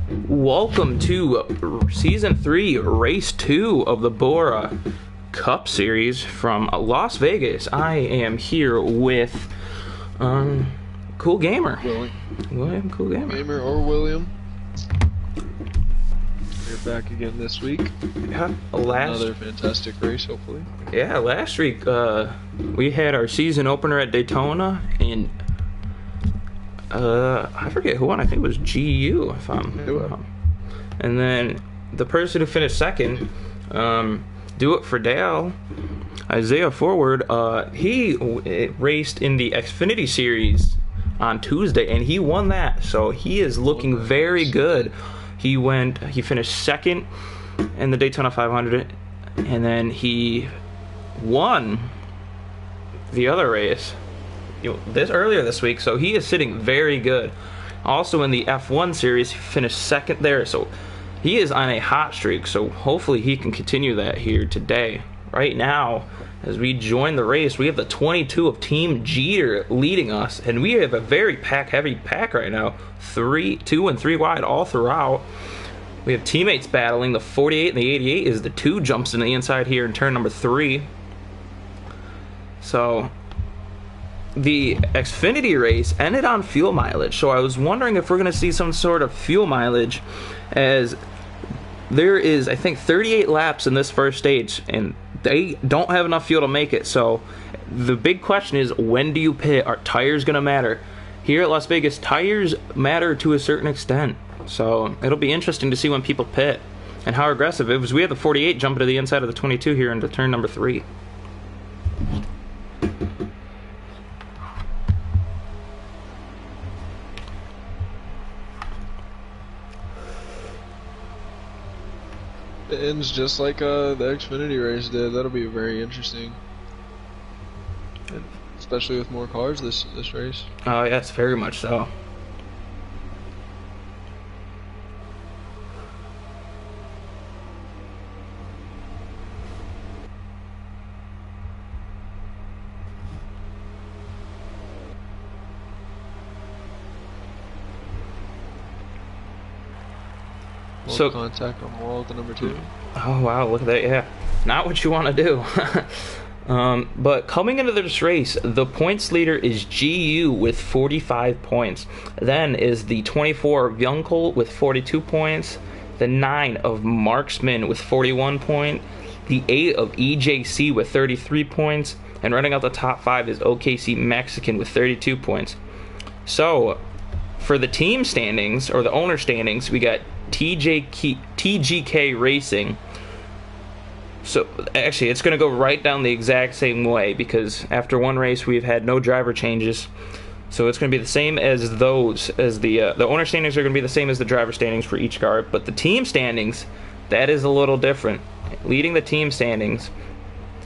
Welcome to Season 3, Race 2 of the BORA Cup Series from Las Vegas. I am here with Cool Gamer. William, Cool Gamer. Gamer or William. We're back again this week. Yeah, another fantastic race, hopefully. Yeah, last week we had our season opener at Daytona, and I forget who won. I think it was GU, if I'm and then the person who finished second, Do It For Dale, Isaiah Forward, he raced in the Xfinity Series on Tuesday, and he won that. So he is looking very good. He finished second in the Daytona 500, and then he won the other race earlier this week. So he is sitting very good. Also in the F1 series, he finished second there. So he is on a hot streak. So hopefully he can continue that here today. Right now, as we join the race, we have the 22 of Team Jeter leading us, and we have a very heavy pack right now. 2 and 3 wide all throughout. We have teammates battling. The 48 and the 88 is the 2 jumps in the inside here in turn number 3. So the Xfinity race ended on fuel mileage, so I was wondering if we're going to see some sort of fuel mileage, as there is, I think, 38 laps in this first stage, and they don't have enough fuel to make it. So the big question is, when do you pit? Are tires going to matter? Here at Las Vegas, tires matter to a certain extent, so it'll be interesting to see when people pit and how aggressive it was. We had the 48 jumping to the inside of the 22 here into turn number 3. It ends just like the Xfinity race did. That'll be very interesting, and especially with more cars this race. Oh yes, very much so. So contact on the wall with the number 2. Oh wow, look at that. Yeah, not what you want to do. But coming into this race, the points leader is GU with 45 points. Then is the 24 of Young Colt with 42 points. The 9 of Marksman with 41 points. The 8 of EJC with 33 points. And running out the top 5 is OKC Mexican with 32 points. So for the team standings, or the owner standings, we got TGK Racing. So actually, it's going to go right down the exact same way, because after one race we've had no driver changes. So it's going to be the same as those, as the owner standings are going to be the same as the driver standings for each car. But the team standings, that is a little different. Leading the team standings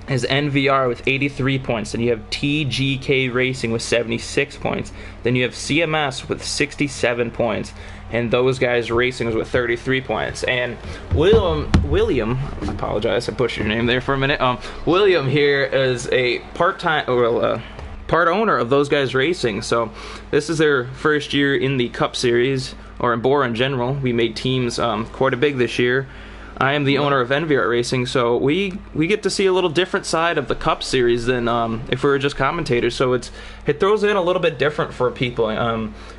is NVR with 83 points. Then you have TGK Racing with 76 points. Then you have CMS with 67 points. And those guys racing with 33 points. And William, I apologize, I butchered your name there for a minute. William here is a part owner of those guys racing. So this is their first year in the Cup Series, or in BORA in general. We made teams quite a big this year. I am the owner of NVR Racing, so we get to see a little different side of the Cup Series than if we were just commentators. So it throws in a little bit different for people.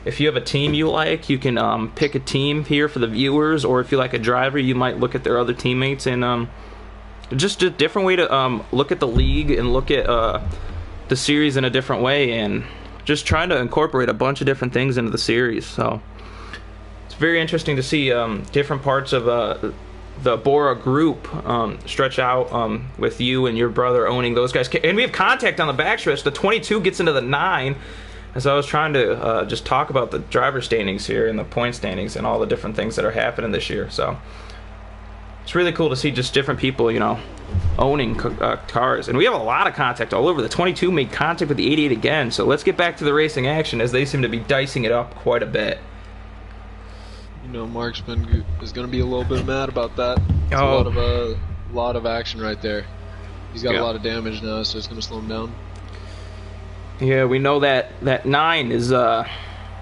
If you have a team you like, you can pick a team here for the viewers, or if you like a driver, you might look at their other teammates, and just a different way to look at the league and look at the series in a different way, and just trying to incorporate a bunch of different things into the series. So it's very interesting to see different parts of the BORA group stretch out, with you and your brother owning those guys. And we have contact on the backstretch. The 22 gets into the 9. And so I was trying to just talk about the driver standings here and the point standings and all the different things that are happening this year. So it's really cool to see just different people, owning cars. And we have a lot of contact all over. The 22 made contact with the 88 again. So let's get back to the racing action, as they seem to be dicing it up quite a bit. Marksman is going to be a little bit mad about that. It's a lot of action right there. He's got a lot of damage now, so it's going to slow him down. Yeah, we know that 9 is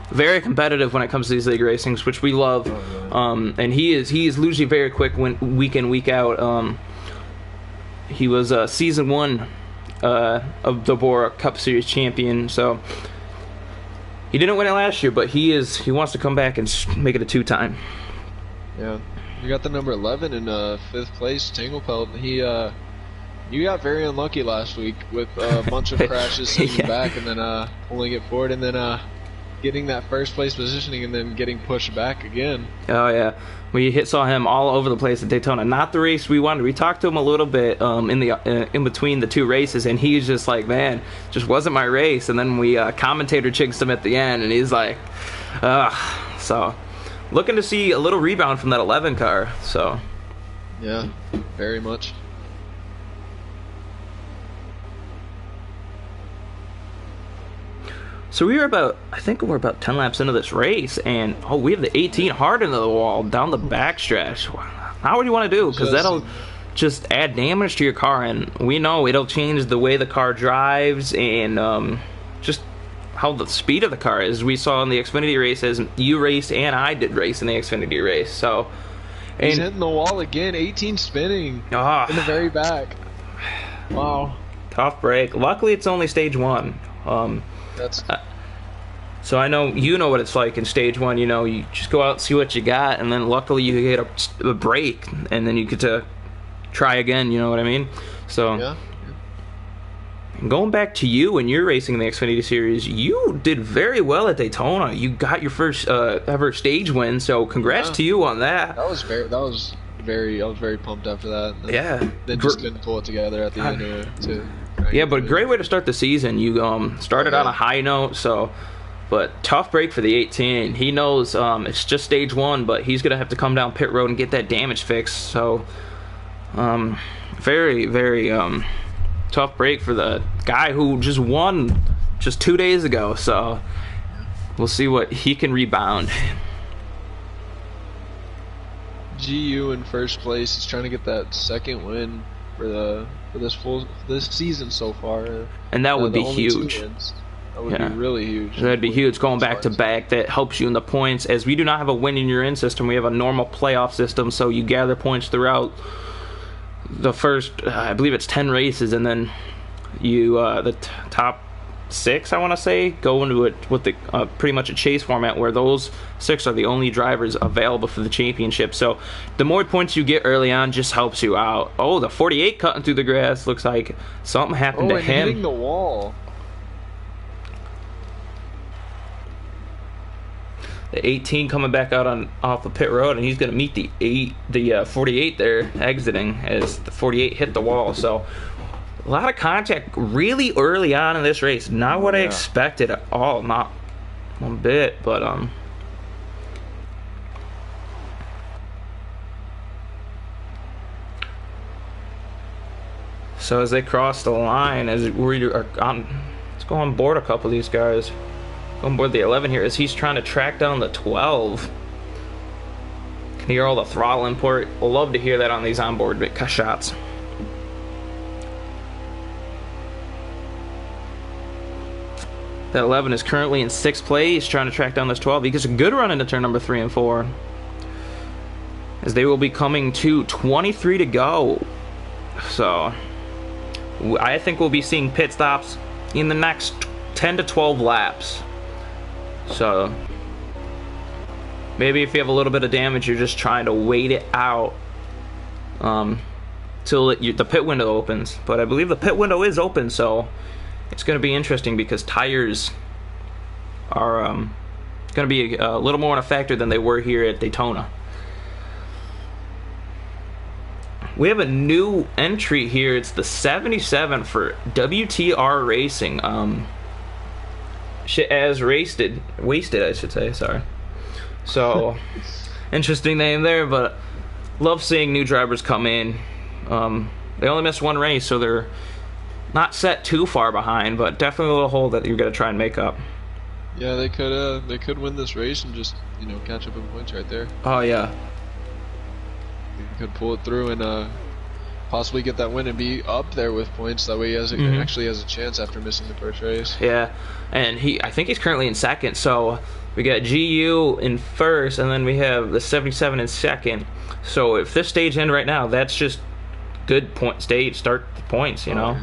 very competitive when it comes to these league racings, which we love. And he is usually very quick week in, week out. He was season 1 of the BORA Cup Series champion, so he didn't win it last year, but he wants to come back and make it a 2-time. Yeah, you got the number 11 in 5th place, Tanglepelt. You got very unlucky last week with a bunch of crashes sending you back, and then pulling it forward, and then getting that first place positioning, and then getting pushed back again. Oh yeah, we saw him all over the place at Daytona. Not the race we wanted. We talked to him a little bit in between the 2 races, and he's just like, man, just wasn't my race. And then we commentator chicksed him at the end, and he's like, so looking to see a little rebound from that 11 car. So yeah, very much. So I think we're about 10 laps into this race, and we have the 18 hard into the wall down the backstretch. Now what do you want to do? Because that'll just add damage to your car, and we know it'll change the way the car drives and just how the speed of the car is. We saw in the Xfinity races, you raced and I did race in the Xfinity race. So he's hitting the wall again, 18 spinning in the very back. Wow. Tough break. Luckily, it's only stage 1. So I know you know what it's like in stage 1. You know, you just go out and see what you got, and then luckily you get a break, and then you get to try again. You know what I mean? So yeah. Going back to you when you're racing in the Xfinity Series, you did very well at Daytona. You got your first ever stage win. So congrats to you on that. I was very pumped after that. Yeah. Then just couldn't pull it together at the end too. Yeah, but great way to start the season. You started on a high note, but tough break for the 18. He knows it's just stage 1, but he's going to have to come down pit road and get that damage fixed. So very, very tough break for the guy who just won just 2 days ago. So we'll see what he can rebound. GU in first place. He's trying to get that second win for this season so far, and that would be huge. That would be really huge. That'd be huge going back to back. That helps you in the points, as we do not have a win in your in system. We have a normal playoff system, so you gather points throughout the first I believe it's 10 races, and then you the top 6, I want to say, go into it with the pretty much a chase format where those 6 are the only drivers available for the championship. So the more points you get early on just helps you out. Oh, the 48 cutting through the grass. Looks like something happened to him. Hitting the wall. The 18 coming back out off the pit road, and he's going to meet the 48 there exiting as the 48 hit the wall. So a lot of contact really early on in this race. Not what I expected at all. Not one bit, but so as they cross the line, as we are on, let's go on board a couple of these guys. Go on board the 11 here as he's trying to track down the 12. Can hear all the throttle import. We'll love to hear that on these onboard shots. That 11 is currently in 6th place, trying to track down this 12. He gets a good run into turn number 3 and 4. As they will be coming to 23 to go. So I think we'll be seeing pit stops in the next 10 to 12 laps. So maybe if you have a little bit of damage, you're just trying to wait it out till the pit window opens. But I believe the pit window is open, so it's going to be interesting because tires are going to be a little more in a factor than they were here at Daytona. We have a new entry here. It's the 77 for WTR Racing. Wasted, I should say. Sorry. So, interesting name there, but love seeing new drivers come in. They only missed 1 race, so they're not set too far behind, but definitely a little hole that you're gonna try and make up. Yeah, they could win this race and just catch up in points right there. Oh yeah. They could pull it through and possibly get that win and be up there with points. That way he actually has a chance after missing the first race. Yeah, and I think he's currently in 2nd, so We got GU in first, and then we have the 77 in second. So if this stage ends right now, that's just good point stage. Start the points, you know.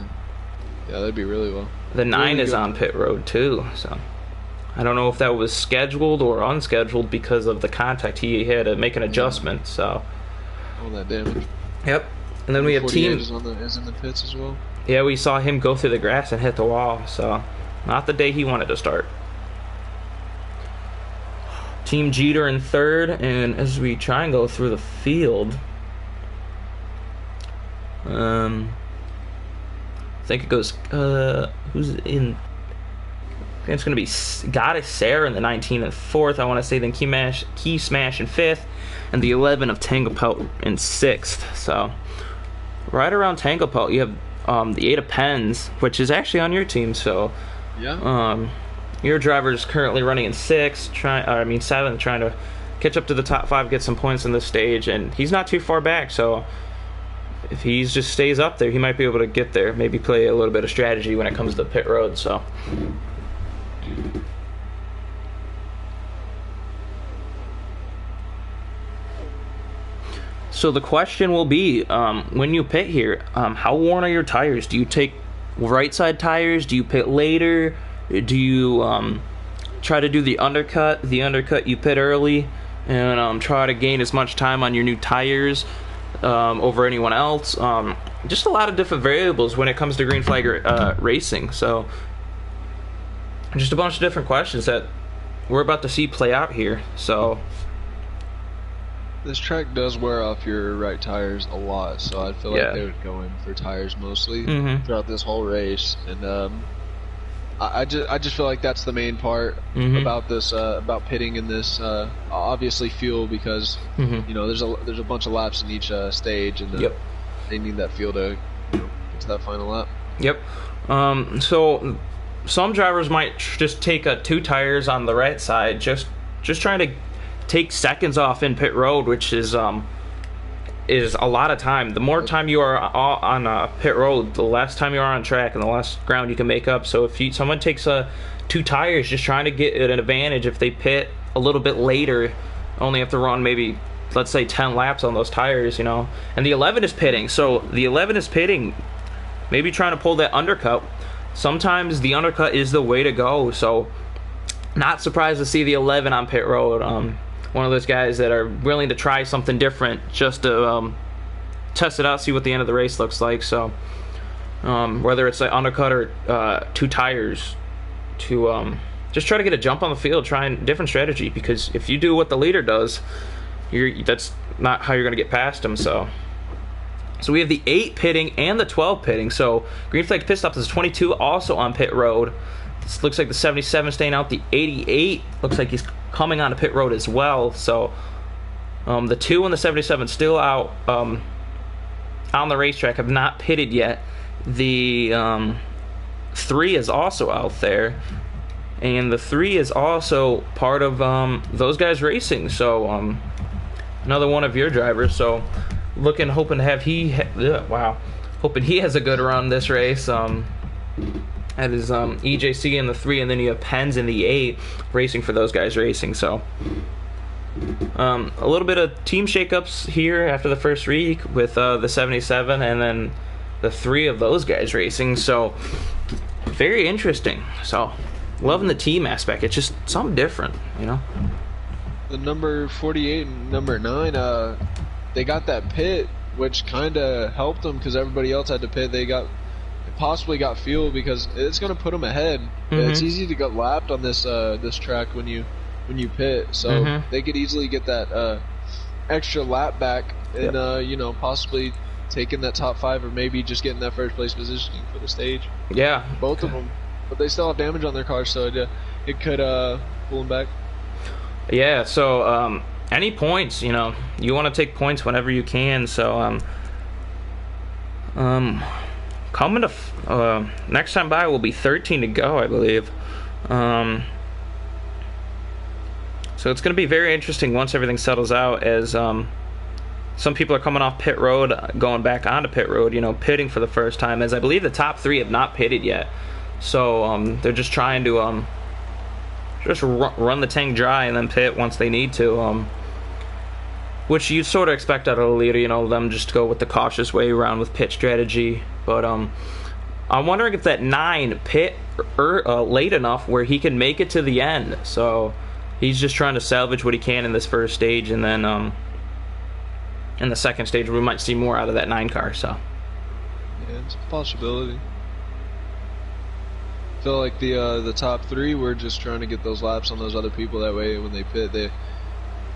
Yeah, that'd be really well. The 9 is on pit road too, so I don't know if that was scheduled or unscheduled because of the contact. He had to make an adjustment, so. All that damage. Yep. And then we have team. Is in the pits as well. Yeah, we saw him go through the grass and hit the wall, so not the day he wanted to start. Team Jeter in third, and as we try and go through the field, I think it goes, who's in? I think it's going to be Goddess Sarah in the 19 and 4th, I want to say, then Key Smash in 5th, and the 11 of Tanglepelt in 6th. So, right around Tanglepelt, you have the 8 of Pens, which is actually on your team, so, yeah. Your driver is currently running in 7th, trying to catch up to the top 5, get some points in this stage, and he's not too far back, so if he just stays up there, he might be able to get there, maybe play a little bit of strategy when it comes to pit road, so. So the question will be, when you pit here, how worn are your tires? Do you take right side tires? Do you pit later? Do you try to do the undercut? The undercut you pit early and try to gain as much time on your new tires over anyone else. Just a lot of different variables when it comes to green flag racing. So just a bunch of different questions that we're about to see play out here. So this track does wear off your right tires a lot, so I feel like they would go in for tires mostly throughout this whole race. And I just feel like that's the main part about this about pitting in this. Obviously fuel, because you know there's a bunch of laps in each stage, and they need that fuel to get to that final lap. Yep. So some drivers might just take 2 tires on the right side, just trying to take seconds off in pit road, which is a lot of time. The more time you are on pit road, the less time you are on track and the less ground you can make up. So if someone takes 2 tires, just trying to get an advantage, if they pit a little bit later, only have to run maybe, let's say, 10 laps on those tires, you know. And the 11 is pitting, so the 11 is pitting, maybe trying to pull that undercut. Sometimes the undercut is the way to go, so not surprised to see the 11 on pit road. One of those guys that are willing to try something different just to test it out, see what the end of the race looks like. So whether it's an undercut or 2 tires, to just try to get a jump on the field, trying different strategy, because if you do what the leader does, that's not how you're going to get past him. So we have the 8 pitting and the 12 pitting. So green flag pit stop is 22 also on pit road. This looks like the 77 staying out. The 88 looks like he's coming onto pit road as well. So the 2 and the 77 still out on the racetrack, have not pitted yet. The 3 is also out there, and the 3 is also part of those guys racing. So another one of your drivers. So hoping to have hoping he has a good run this race. That is EJC in the 3, and then you have Pens in the 8 racing for those guys racing. So a little bit of team shakeups here after the first week with the 77 and then the 3 of those guys racing. So very interesting. So loving the team aspect. It's just something different, you know. The number 48 and number 9, they got that pit, which kind of helped them because everybody else had to pit. They possibly got fuel because it's going to put them ahead. It's easy to get lapped on this this track when you pit, so they could easily get that extra lap back and you know, possibly taking that top 5 or maybe just getting that first place positioning for the stage. Yeah, both of them, but they still have damage on their cars, so it could pull them back. Yeah, so any points, you know, you want to take points whenever you can. So coming to next time by will be 13 to go, I believe. So it's going to be very interesting once everything settles out, as some people are coming off pit road, going back onto pit road, you know, pitting for the first time, as I believe the top 3 have not pitted yet. So they're just trying to just run the tank dry and then pit once they need to. Which you sort of expect out of a leader, you know, them just to go with the cautious way around with pit strategy. But I'm wondering if that 9 pit late enough where he can make it to the end. So he's just trying to salvage what he can in this first stage, and then in the second stage we might see more out of that 9 car. So yeah, it's a possibility. I feel like the top 3 were just trying to get those laps on those other people. That way, when they pit,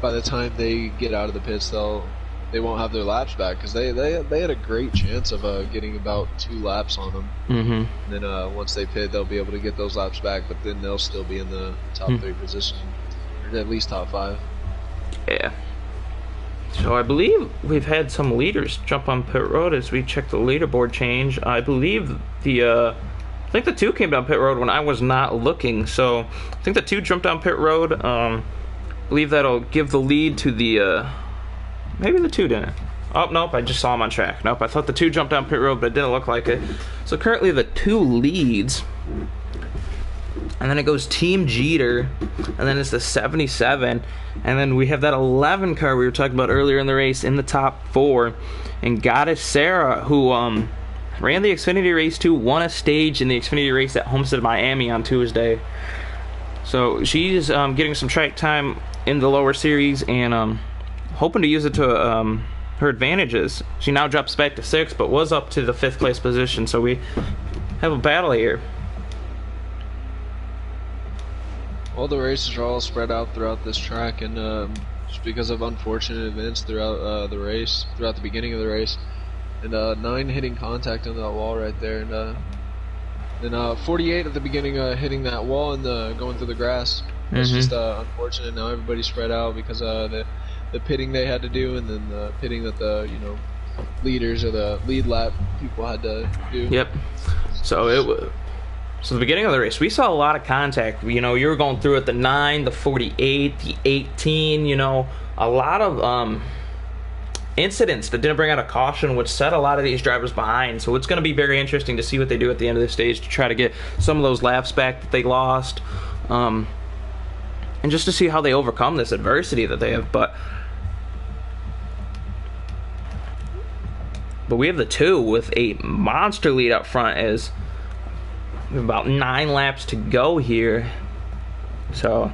by the time they get out of the pits, they won't have their laps back, because they had a great chance of getting about 2 laps on them. And then once they pit, they'll be able to get those laps back, but then they'll still be in the top 3 position, or at least top 5. Yeah. So I believe we've had some leaders jump on pit road as we check the leaderboard change. I believe I think the 2 came down pit road when I was not looking. So I think the 2 jumped down pit road. I believe that'll give the lead to the maybe the 2 didn't. Oh, nope, I just saw him on track. Nope, I thought the 2 jumped down pit road, but it didn't look like it. So currently the 2 leads. And then it goes Team Jeter, and then it's the 77, and then we have that 11 car we were talking about earlier in the race in the top 4, and Goddess Sarah, who ran the Xfinity race too, won a stage in the Xfinity race at Homestead, Miami on Tuesday. So she's getting some track time in the lower series, and hoping to use it to her advantages. She now drops back to 6th, but was up to the 5th place position, so we have a battle here. All the races are all spread out throughout this track, and just because of unfortunate events throughout throughout the beginning of the race, and 9 hitting contact on that wall right there, and then 48 at the beginning hitting that wall and going through the grass. It's just unfortunate. Now everybody's spread out because the pitting they had to do, and then the pitting that the leaders or the lead lap people had to do. Yep. So the beginning of the race, we saw a lot of contact. You were going through at the 9, the 48, the 18, a lot of incidents that didn't bring out a caution, which set a lot of these drivers behind. So it's going to be very interesting to see what they do at the end of the stage to try to get some of those laps back that they lost. And just to see how they overcome this adversity that they have. But we have the 2 with a monster lead up front as we have about 9 laps to go here. So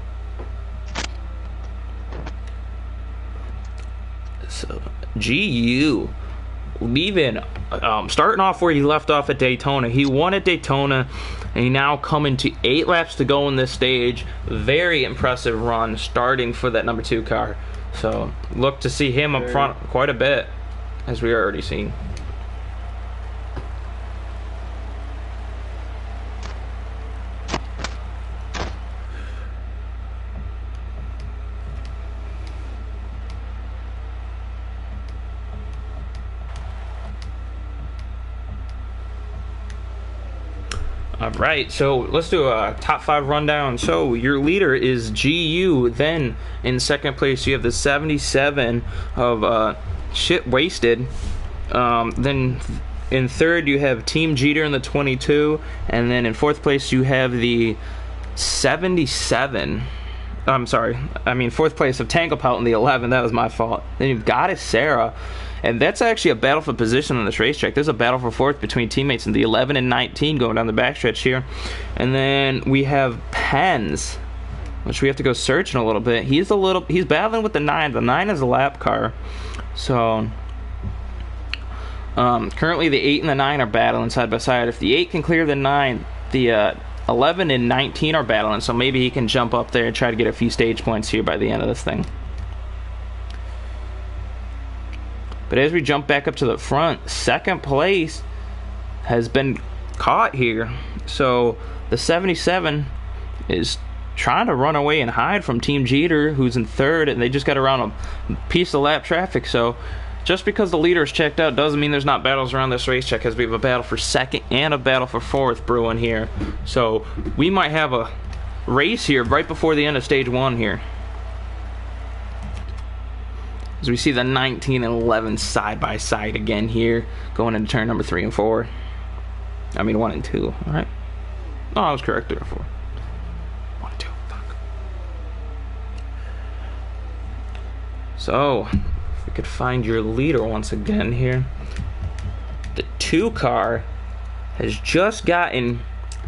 GU leaving, starting off where he left off at Daytona. He won at Daytona, and he now coming to 8 laps to go in this stage. Very impressive run starting for that number 2 car. So look to see him up front quite a bit, as we are already seeing. Alright, so let's do a top 5 rundown. So your leader is GU. Then in second place you have the 77 of Shit Wasted. Then in third you have Team Jeter in the 22. And then in fourth place you have the 77. Fourth place of Tanglepelt in the 11. That was my fault. Then you've Goddess Sarah. And that's actually a battle for position on this racetrack. There's a battle for 4th between teammates in the 11 and 19 going down the backstretch here. And then we have Pens, which we have to go searching a little bit. He's battling with the 9. The 9 is a lap car. So currently the 8 and the 9 are battling side by side. If the 8 can clear the 9, the 11 and 19 are battling. So maybe he can jump up there and try to get a few stage points here by the end of this thing. But as we jump back up to the front, second place has been caught here. So the 77 is trying to run away and hide from Team Jeter, who's in third, and they just got around a piece of lap traffic. So just because the leader is checked out doesn't mean there's not battles around this racetrack, because we have a battle for second and a battle for 4th brewing here. So we might have a race here right before the end of stage 1 here. As we see the 19 and 11 side by side again here, going into turn number 3 and 4. 1 and 2, alright? Oh, I was correct, 3 and 4. 1 and 2, fuck. So, if we could find your leader once again here. The 2 car has just gotten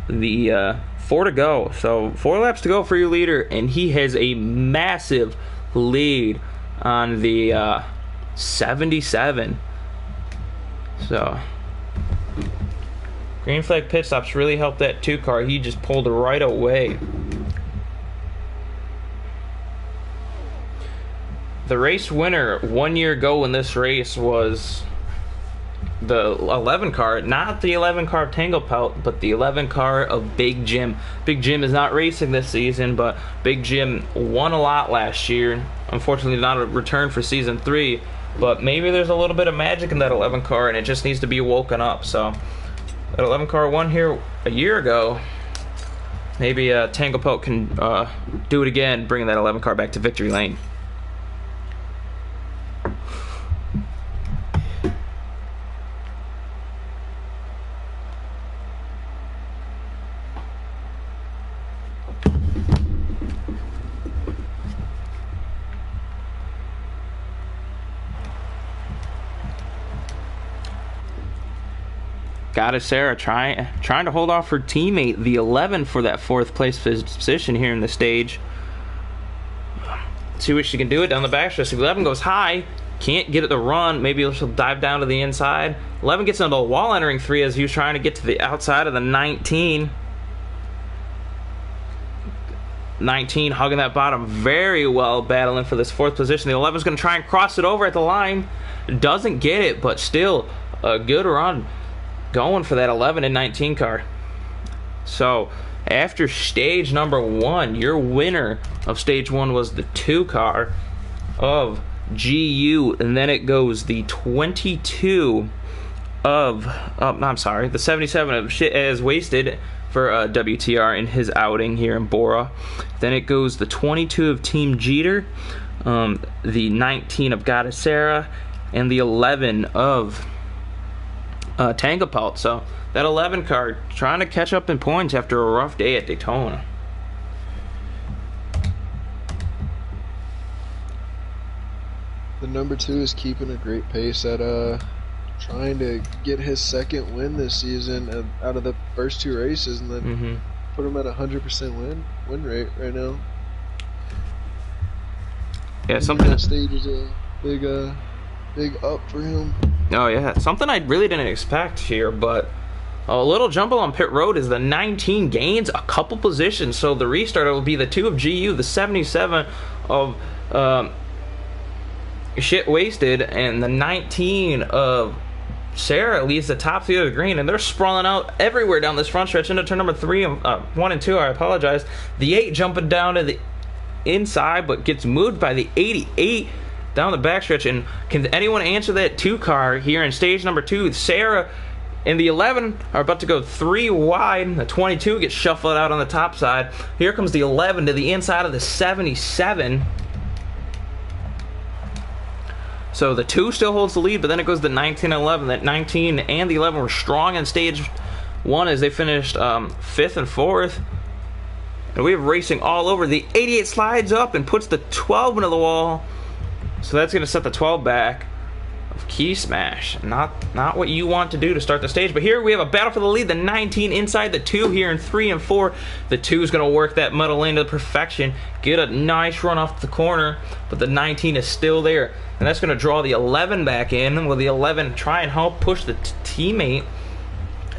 the 4 to go. So 4 laps to go for your leader, and he has a massive lead on the 77. So green flag pit stops really helped that 2 car. He just pulled right away. The race winner 1 year ago in this race was the 11 car, not the 11 car of Tangle Pelt, but the 11 car of Big Jim. Big Jim is not racing this season, but Big Jim won a lot last year. Unfortunately, not a return for season 3, but maybe there's a little bit of magic in that 11 car, and it just needs to be woken up. So that 11 car won here a year ago. Maybe Tangle Pelt can do it again, bringing that 11 car back to victory lane. Got it, Sarah trying to hold off her teammate, the 11, for that 4th place position here in the stage. See what she can do it down the backstretch. 11 goes high, can't get it to run. Maybe she'll dive down to the inside. 11 gets into the wall entering 3 as he was trying to get to the outside of the 19. 19 hugging that bottom very well, battling for this 4th position. The 11 is going to try and cross it over at the line. Doesn't get it, but still a good run going for that 11 and 19 car. So after stage number 1, your winner of stage 1 was the 2 car of GU, and then it goes the 22 of I'm sorry, the 77 of Shit As Wasted for WTR in his outing here in Bora. Then it goes the 22 of Team Jeter, the 19 of Goddess Sarah, and the 11 of Tangle Pelt. So that 11 car trying to catch up in points after a rough day at Daytona. The number 2 is keeping a great pace at trying to get his 2nd win this season out of the first 2 races, and then put him at 100% win rate right now. Yeah, something that stage is a big up for him. Oh yeah, something I really didn't expect here, but a little jumble on pit road is the 19 gains a couple positions. So the restarter will be the 2 of GU, the 77 of Shit Wasted, and the 19 of Sarah leads the top 3 of the green, and they're sprawling out everywhere down this front stretch into turn number 3 and 1 and 2. I apologize. The 8 jumping down to the inside, but gets moved by the 88 down the backstretch. And can anyone answer that 2 car here in stage number 2? Sarah and the 11 are about to go 3 wide. The 22 gets shuffled out on the top side. Here comes the 11 to the inside of the 77. So the 2 still holds the lead, but then it goes the 19 and 11. That 19 and the 11 were strong in stage 1 as they finished 5th and 4th. And we have racing all over. The 88 slides up and puts the 12 into the wall. So that's going to set the 12 back of Key Smash. Not what you want to do to start the stage. But here we have a battle for the lead. The 19 inside the 2 here in 3 and 4. The 2 is going to work that metal lane to perfection. Get a nice run off the corner. But the 19 is still there. And that's going to draw the 11 back in. Will the 11 try and help push the teammate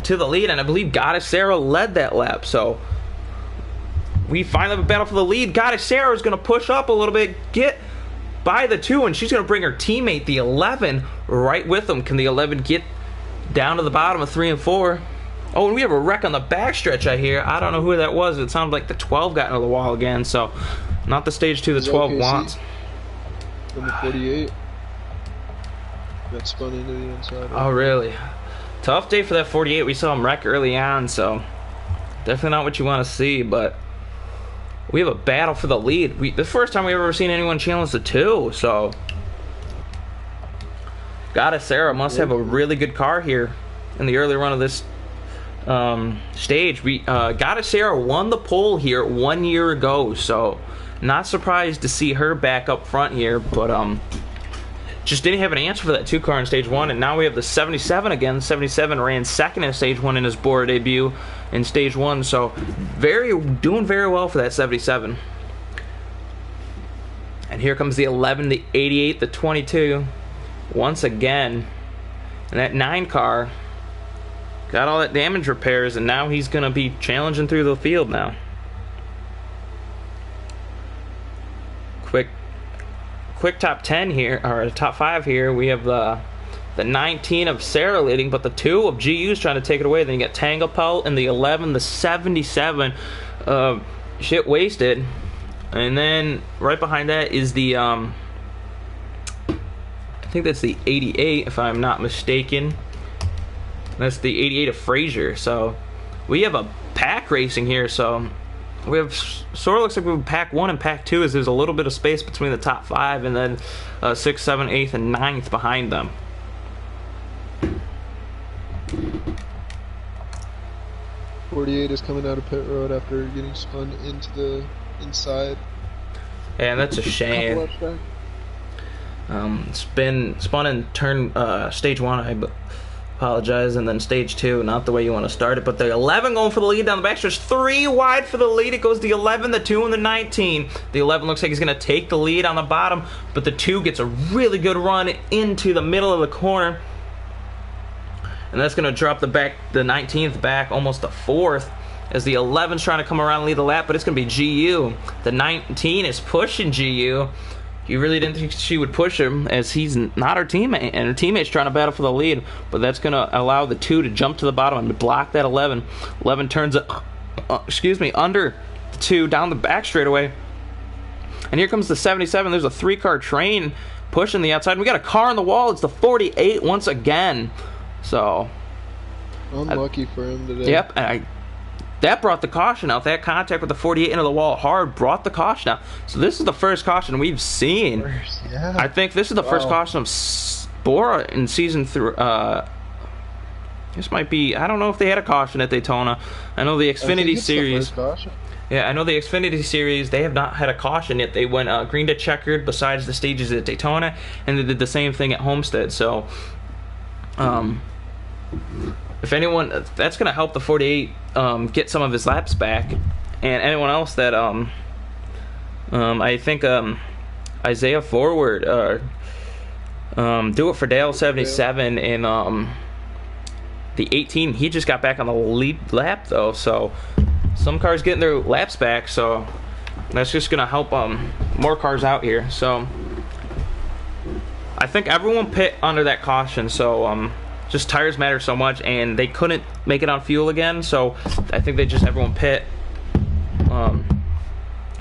to the lead? And I believe Goddess Sarah led that lap. So we finally have a battle for the lead. Goddess Sarah is going to push up a little bit. Get by the 2, and she's going to bring her teammate, the 11, right with them. Can the 11 get down to the bottom of 3 and 4? Oh, and we have a wreck on the backstretch, I hear. I don't know who that was. It sounded like the 12 got into the wall again, so not the stage 2 the 12 wants. Number 48 got spun into the inside. Oh, really? Tough day for that 48. We saw him wreck early on, so definitely not what you want to see, but we have a battle for the lead. The first time we've ever seen anyone challenge the 2, so Goddess Sarah must have a really good car here in the early run of this stage. Goddess Sarah won the pole here 1 year ago, so not surprised to see her back up front here, but just didn't have an answer for that 2 car in stage 1, and now we have the 77 again. 77 ran second in stage 1 in his BORA debut in stage 1, so doing very well for that 77. And here comes the 11, the 88, the 22 once again, and that 9 car got all that damage repairs, and now he's gonna be challenging through the field now. Quick top 10 here, or top 5 here. We have the 19 of Sarah leading, but the 2 of GU's trying to take it away. Then you got Tangle Pelt and the 11, the 77 Shit Wasted. And then right behind that is the I think that's the 88 if I'm not mistaken. That's the 88 of Frazier. So we have a pack racing here, so we have sort of looks like we have pack 1 and pack 2, as there's a little bit of space between the top 5 and then 6th, 7th, 8th, and 9th behind them. 48 is coming out of pit road after getting spun into the inside. Yeah, that's a shame. It's been spun in turn stage 1. I apologize, and then stage 2, not the way you want to start it, but the 11 going for the lead down the backstretch, 3 wide for the lead. It goes the 11, the 2, and the 19. The 11 looks like he's going to take the lead on the bottom, but the 2 gets a really good run into the middle of the corner, and that's going to drop the 19th back almost to 4th, as the 11's trying to come around and lead the lap, but it's going to be GU. The 19 is pushing GU. You really didn't think she would push him, as he's not her teammate, and her teammate's trying to battle for the lead, but that's going to allow the 2 to jump to the bottom and block that 11. 11 turns under the 2 down the back straightaway. And here comes the 77. There's a 3-car train pushing the outside. We got a car on the wall. It's the 48 once again. So unlucky for him today. Yep, and that brought the caution out. That contact with the 48 into the wall hard brought the caution out. So this is the first caution we've seen. Yeah. I think this is the first caution of BORA in season 3. This might be, I don't know if they had a caution at Daytona. I know the Xfinity Series. Yeah, I know the Xfinity Series, they have not had a caution yet. They went green to checkered besides the stages at Daytona, and they did the same thing at Homestead. So, if anyone, that's going to help the 48 get some of his laps back, and anyone else that I think Isaiah Forward, Do It for Dale 77, and the 18, he just got back on the lead lap though, so some cars getting their laps back, so that's just going to help more cars out here. So I think everyone pit under that caution, so just tires matter so much, and they couldn't make it on fuel again, so I think they just everyone pit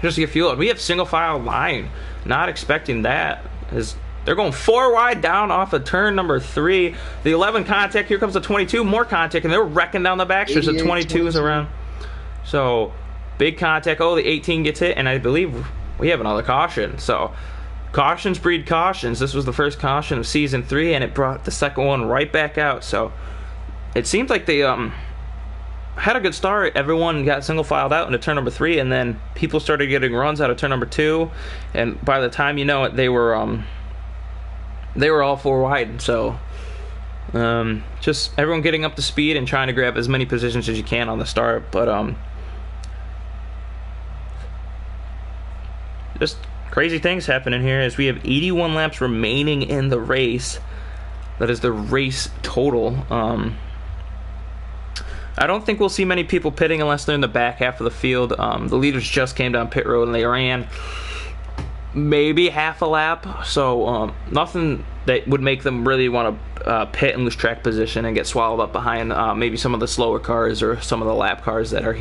just to get fuel. We have single file line, not expecting that, as they're going 4 wide down off of turn number 3. The 11 contact, here comes the 22, more contact, and they're wrecking down the back stretch. The 22 is around, so big contact. Oh, the 18 gets hit, and I believe we have another caution. So cautions breed cautions. This was the first caution of season 3, and it brought the second one right back out. So it seems like they had a good start. Everyone got single filed out into turn number 3, and then people started getting runs out of turn number 2, and by the time you know it, they were all 4 wide. So just everyone getting up to speed and trying to grab as many positions as you can on the start, but just crazy things happening here, as we have 81 laps remaining in the race. That is the race total. I don't think we'll see many people pitting unless they're in the back half of the field. The leaders just came down pit road and they ran maybe half a lap, so nothing that would make them really want to pit and lose track position and get swallowed up behind maybe some of the slower cars or some of the lap cars that are.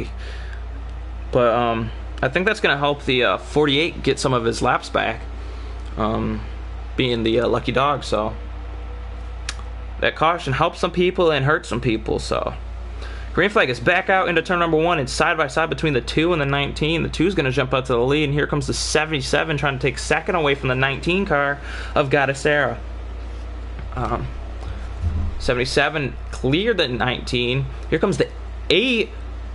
But I think that's going to help the 48 get some of his laps back, being the lucky dog. So that caution helps some people and hurts some people. So green flag is back out into turn number 1. It's side by side between the 2 and the 19. The 2 is going to jump out to the lead, and here comes the 77 trying to take second away from the 19 car of Goddessera. 77 cleared the 19. Here comes the 8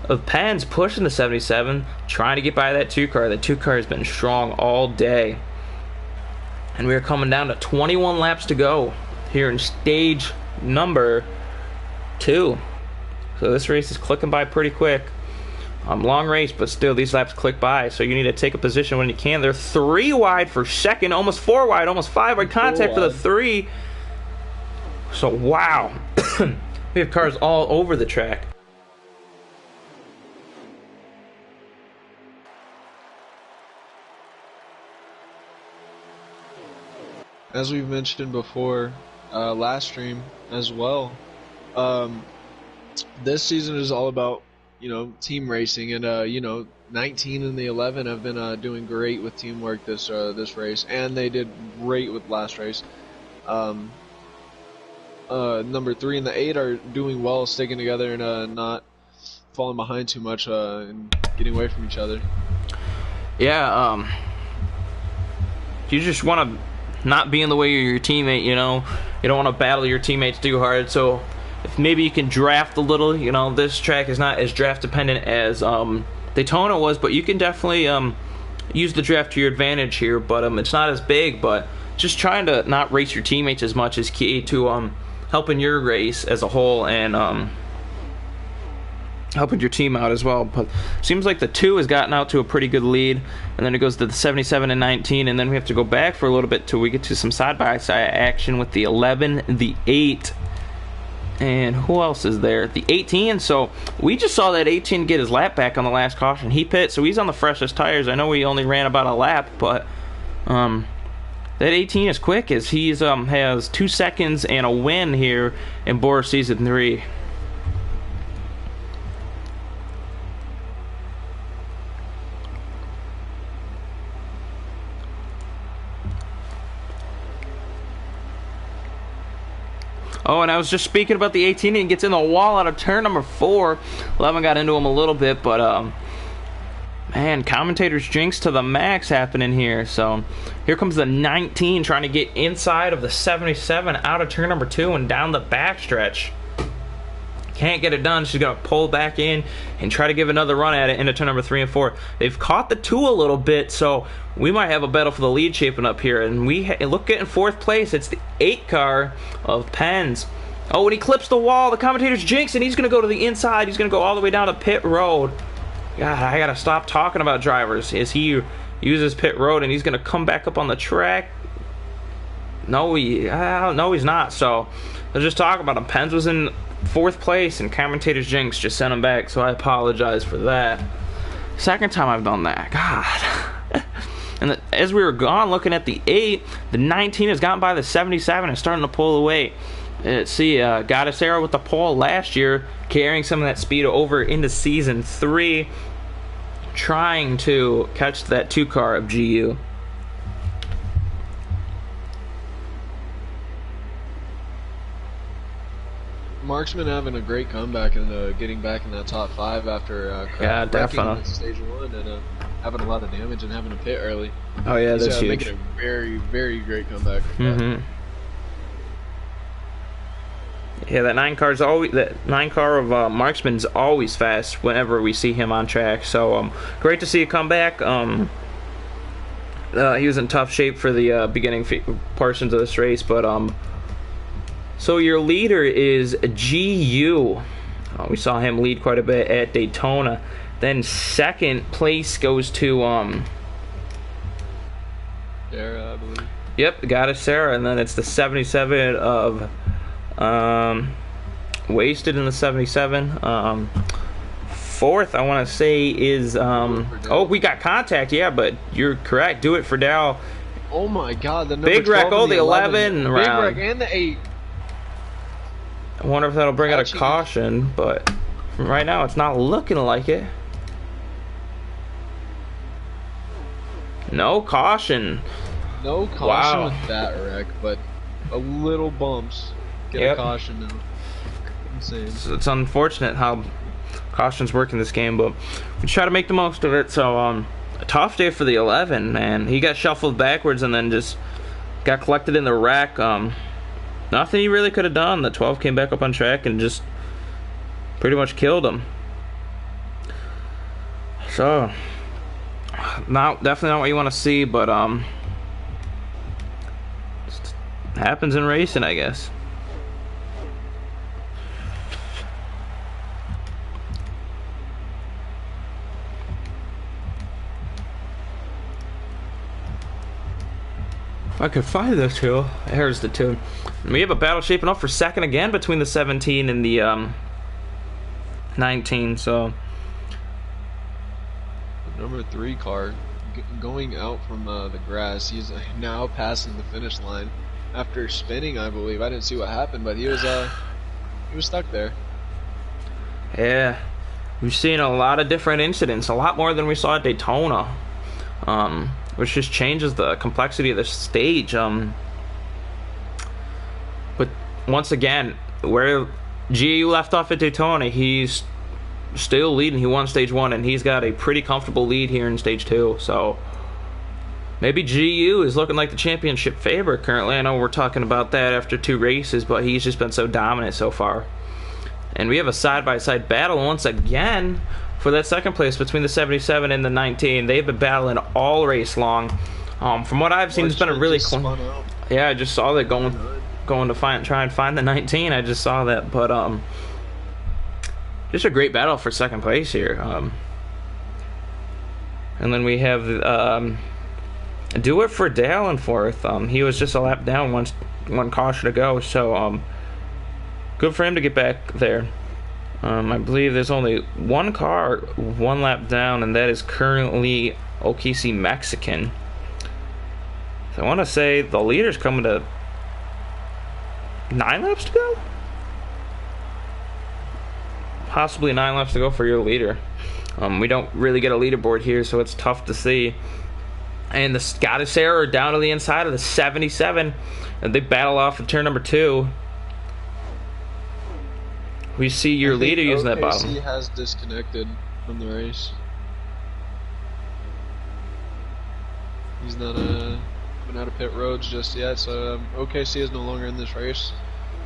of Penn's pushing the 77, trying to get by that 2 car. The 2 car has been strong all day. And we are coming down to 21 laps to go here in stage number 2. So this race is clicking by pretty quick. Long race, but still these laps click by. So you need to take a position when you can. They're 3 wide for second, almost 4 wide, almost 5 wide contact for the 3. So wow, we have cars all over the track. As we've mentioned before, last stream as well, this season is all about, team racing, and 19 and the 11 have been doing great with teamwork this race, and they did great with last race. Number 3 and the 8 are doing well, sticking together and not falling behind too much and getting away from each other. Yeah, you just want to not be in the way of your teammate, you don't want to battle your teammates too hard. So if maybe you can draft a little, this track is not as draft dependent as Daytona was, but you can definitely use the draft to your advantage here. But it's not as big, but just trying to not race your teammates as much is key to helping your race as a whole and helping your team out as well. But seems like the 2 has gotten out to a pretty good lead, and then it goes to the 77 and 19, and then we have to go back for a little bit till we get to some side-by-side action with the 11, the 8, and who else is there? The 18. So we just saw that 18 get his lap back on the last caution. He pit, so he's on the freshest tires. I know he only ran about a lap, but that 18 is quick as he's has 2 seconds and a win here in BORA Season 3. Oh, and I was just speaking about the 18 and gets in the wall out of turn number 4. 11 got into him a little bit, but man, commentators jinx to the max happening here. So here comes the 19 trying to get inside of the 77 out of turn number 2 and down the backstretch. Can't get it done. She's going to pull back in and try to give another run at it into turn number 3 and 4. They've caught the 2 a little bit, so we might have a battle for the lead shaping up here. And we look at in 4th place. It's the 8 car of Penn's. Oh, and he clips the wall. The commentator's jinx, and he's going to go to the inside. He's going to go all the way down to pit road. God, I got to stop talking about drivers as he uses pit road, and he's going to come back up on the track. No, he's not. So let's just talk about him. Penn's was in 4th place, and commentator's jinx just sent him back, so I apologize for that. Second time I've done that. God. And as we were gone looking at the 8, the 19 has gotten by the 77 and starting to pull away. Let's see, Goddess Arrow with the pole last year, carrying some of that speed over into Season 3, trying to catch that 2 car of GU. Marksman having a great comeback and getting back in that top 5 after definitely stage 1 and having a lot of damage and having to pit early. Oh yeah, that's huge. Making a very, very great comeback. Yeah, that 9 car of Marksman's always fast whenever we see him on track. So great to see a comeback. He was in tough shape for the beginning portions of this race, but so your leader is GU. We saw him lead quite a bit at Daytona. Then 2nd place goes to Sarah, I believe. Yep, got it, Sarah. And then it's the 77 of Wasted in the 77. 4th, I want to say, is oh, we got contact. Yeah, but you're correct. Do it for Dow. Oh my God, the number Big Wreck. Oh, the 11 Big round. Wreck and the 8. I wonder if that'll bring out a caution, but right now it's not looking like it. No caution. No caution with that wreck, but a little bumps. Get a caution now. Insane. It's unfortunate how cautions work in this game, but we try to make the most of it. So a tough day for the 11, man. He got shuffled backwards and then just got collected in the wreck. Nothing he really could have done. The 12 came back up on track and just pretty much killed him. So, definitely not what you want to see, but just happens in racing, I guess. If I could find this two. Here's the two. And we have a battle shaping up for second again between the 17 and the 19. So the number 3 car going out from the grass. He's now passing the finish line after spinning, I believe. I didn't see what happened, but he was stuck there. Yeah, we've seen a lot of different incidents, a lot more than we saw at Daytona. Which just changes the complexity of the stage. But once again, where GAU left off at Daytona, he's still leading. He won stage 1, and he's got a pretty comfortable lead here in stage 2. So maybe GAU is looking like the championship favorite currently. I know we're talking about that after 2 races, but he's just been so dominant so far. And we have a side-by-side battle once again for that second place between the 77 and the 19. They've been battling all race long. From what I've seen, it's been a really clean. Yeah, I just saw that going to try and find the 19. I just saw that, but just a great battle for second place here. And then we have do it for Dale in fourth. He was just a lap down, one caution to go. So good for him to get back there. I believe there's only one car, 1 lap down, and that is currently OKC Mexican. So I want to say the leader's coming to 9 laps to go? Possibly 9 laps to go for your leader. We don't really get a leaderboard here, so it's tough to see. And the Scottish Air are down to the inside of the 77, and they battle off in turn number 2. We see your leader using that bottom. He has disconnected from the race. He's not coming out of pit roads just yet, so OKC is no longer in this race.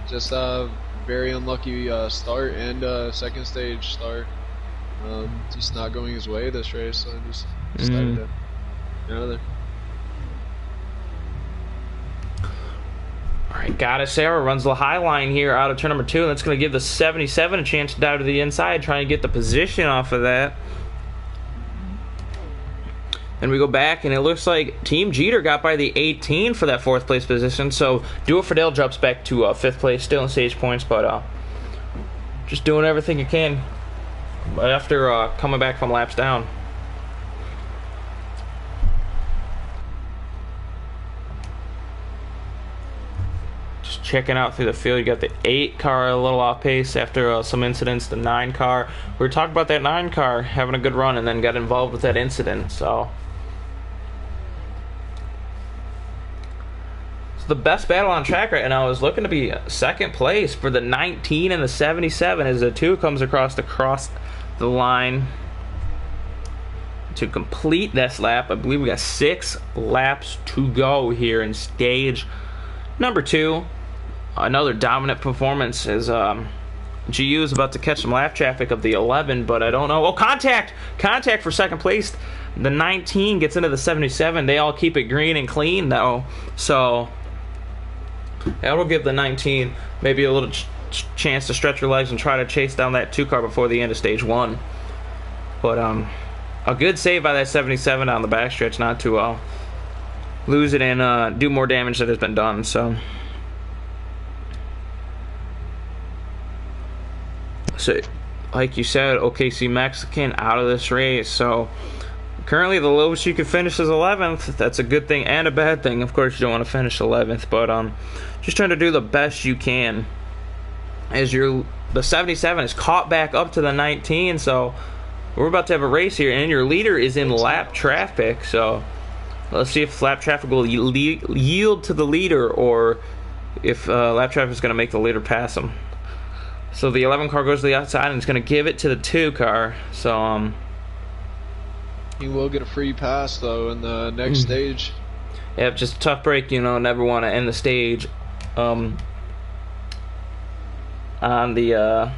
Just a very unlucky start and second stage start. Just not going his way this race, so I just decided to get out of there. Alright, Goddess Sarah runs the high line here out of turn number 2, and that's going to give the 77 a chance to dive to the inside, trying to get the position off of that. And we go back, and it looks like Team Jeter got by the 18 for that 4th place position, so Do It For Dale drops back to 5th place, still in stage points, but just doing everything you can after coming back from laps down. Checking out through the field, you got the 8 car a little off pace after some incidents. The 9 car, we were talking about that 9 car having a good run and then got involved with that incident. So the best battle on track right now is looking to be second place for the 19 and the 77 as the 2 comes across the line to complete this lap. I believe we got 6 laps to go here in stage number 2. Another dominant performance as GU is about to catch some lap traffic of the 11, but I don't know. Oh, contact for second place. The 19 gets into the 77. They all keep it green and clean though, so that'll give the 19 maybe a little chance to stretch her legs and try to chase down that 2 car before the end of stage 1. But a good save by that 77 on the backstretch not to lose it and do more damage that has been done. So like you said, OKC Mexican out of this race. So currently the lowest you can finish is 11th. That's a good thing and a bad thing. Of course you don't want to finish 11th, but just trying to do the best you can as the 77 is caught back up to the 19. So we're about to have a race here, and your leader is in lap traffic. So let's see if lap traffic will yield to the leader, or if lap traffic is going to make the leader pass him. So the 11 car goes to the outside, and it's going to give it to the 2 car. So he will get a free pass though in the next stage. Yep, just a tough break. Never want to end the stage on the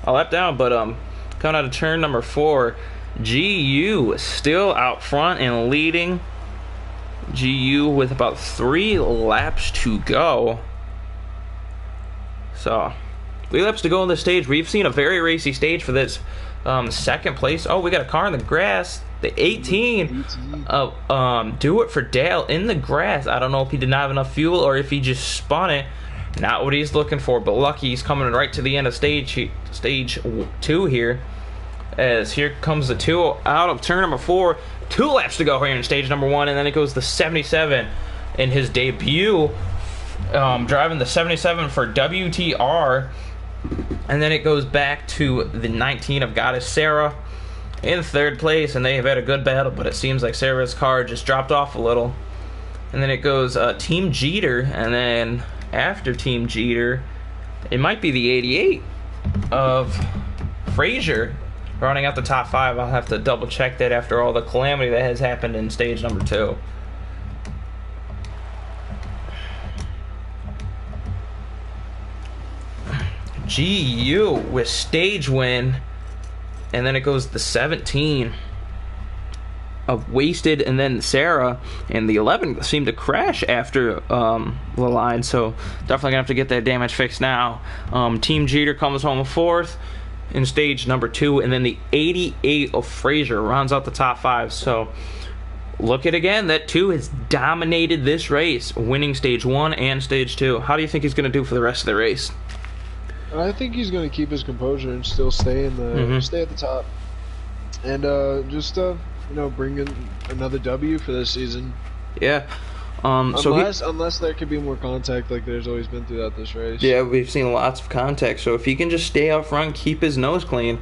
a lap down. But coming out of turn number 4, GU is still out front and leading. GU with about 3 laps to go. So 3 laps to go on this stage. We've seen a very racy stage for this second place. Oh, we got a car in the grass. The 18 do it for Dale in the grass. I don't know if he did not have enough fuel or if he just spun it. Not what he's looking for, but lucky he's coming right to the end of stage 2 here. As here comes the 2 out of turn number 4. 2 laps to go here in stage number 1, and then it goes the 77 in his debut, driving the 77 for WTR, and then it goes back to the 19 of Goddess Sarah in 3rd place, and they have had a good battle, but it seems like Sarah's car just dropped off a little. And then it goes Team Jeter, and then after Team Jeter, it might be the 88 of Frazier running out the top 5. I'll have to double check that after all the calamity that has happened in stage number 2. GU with stage win, and then it goes the 17 of Wasted, and then Sarah, and the 11 seemed to crash after the line, so definitely gonna have to get that damage fixed now. Team Jeter comes home 4th in stage number 2, and then the 88 of Frazier rounds out the top 5. So look at again, that 2 has dominated this race, winning stage 1 and stage 2. How do you think he's going to do for the rest of the race? I think he's going to keep his composure and still stay in the stay at the top, and just you know, bring in another W for this season. Yeah. Unless there could be more contact, like there's always been throughout this race. Yeah, we've seen lots of contact. So if he can just stay up front, keep his nose clean,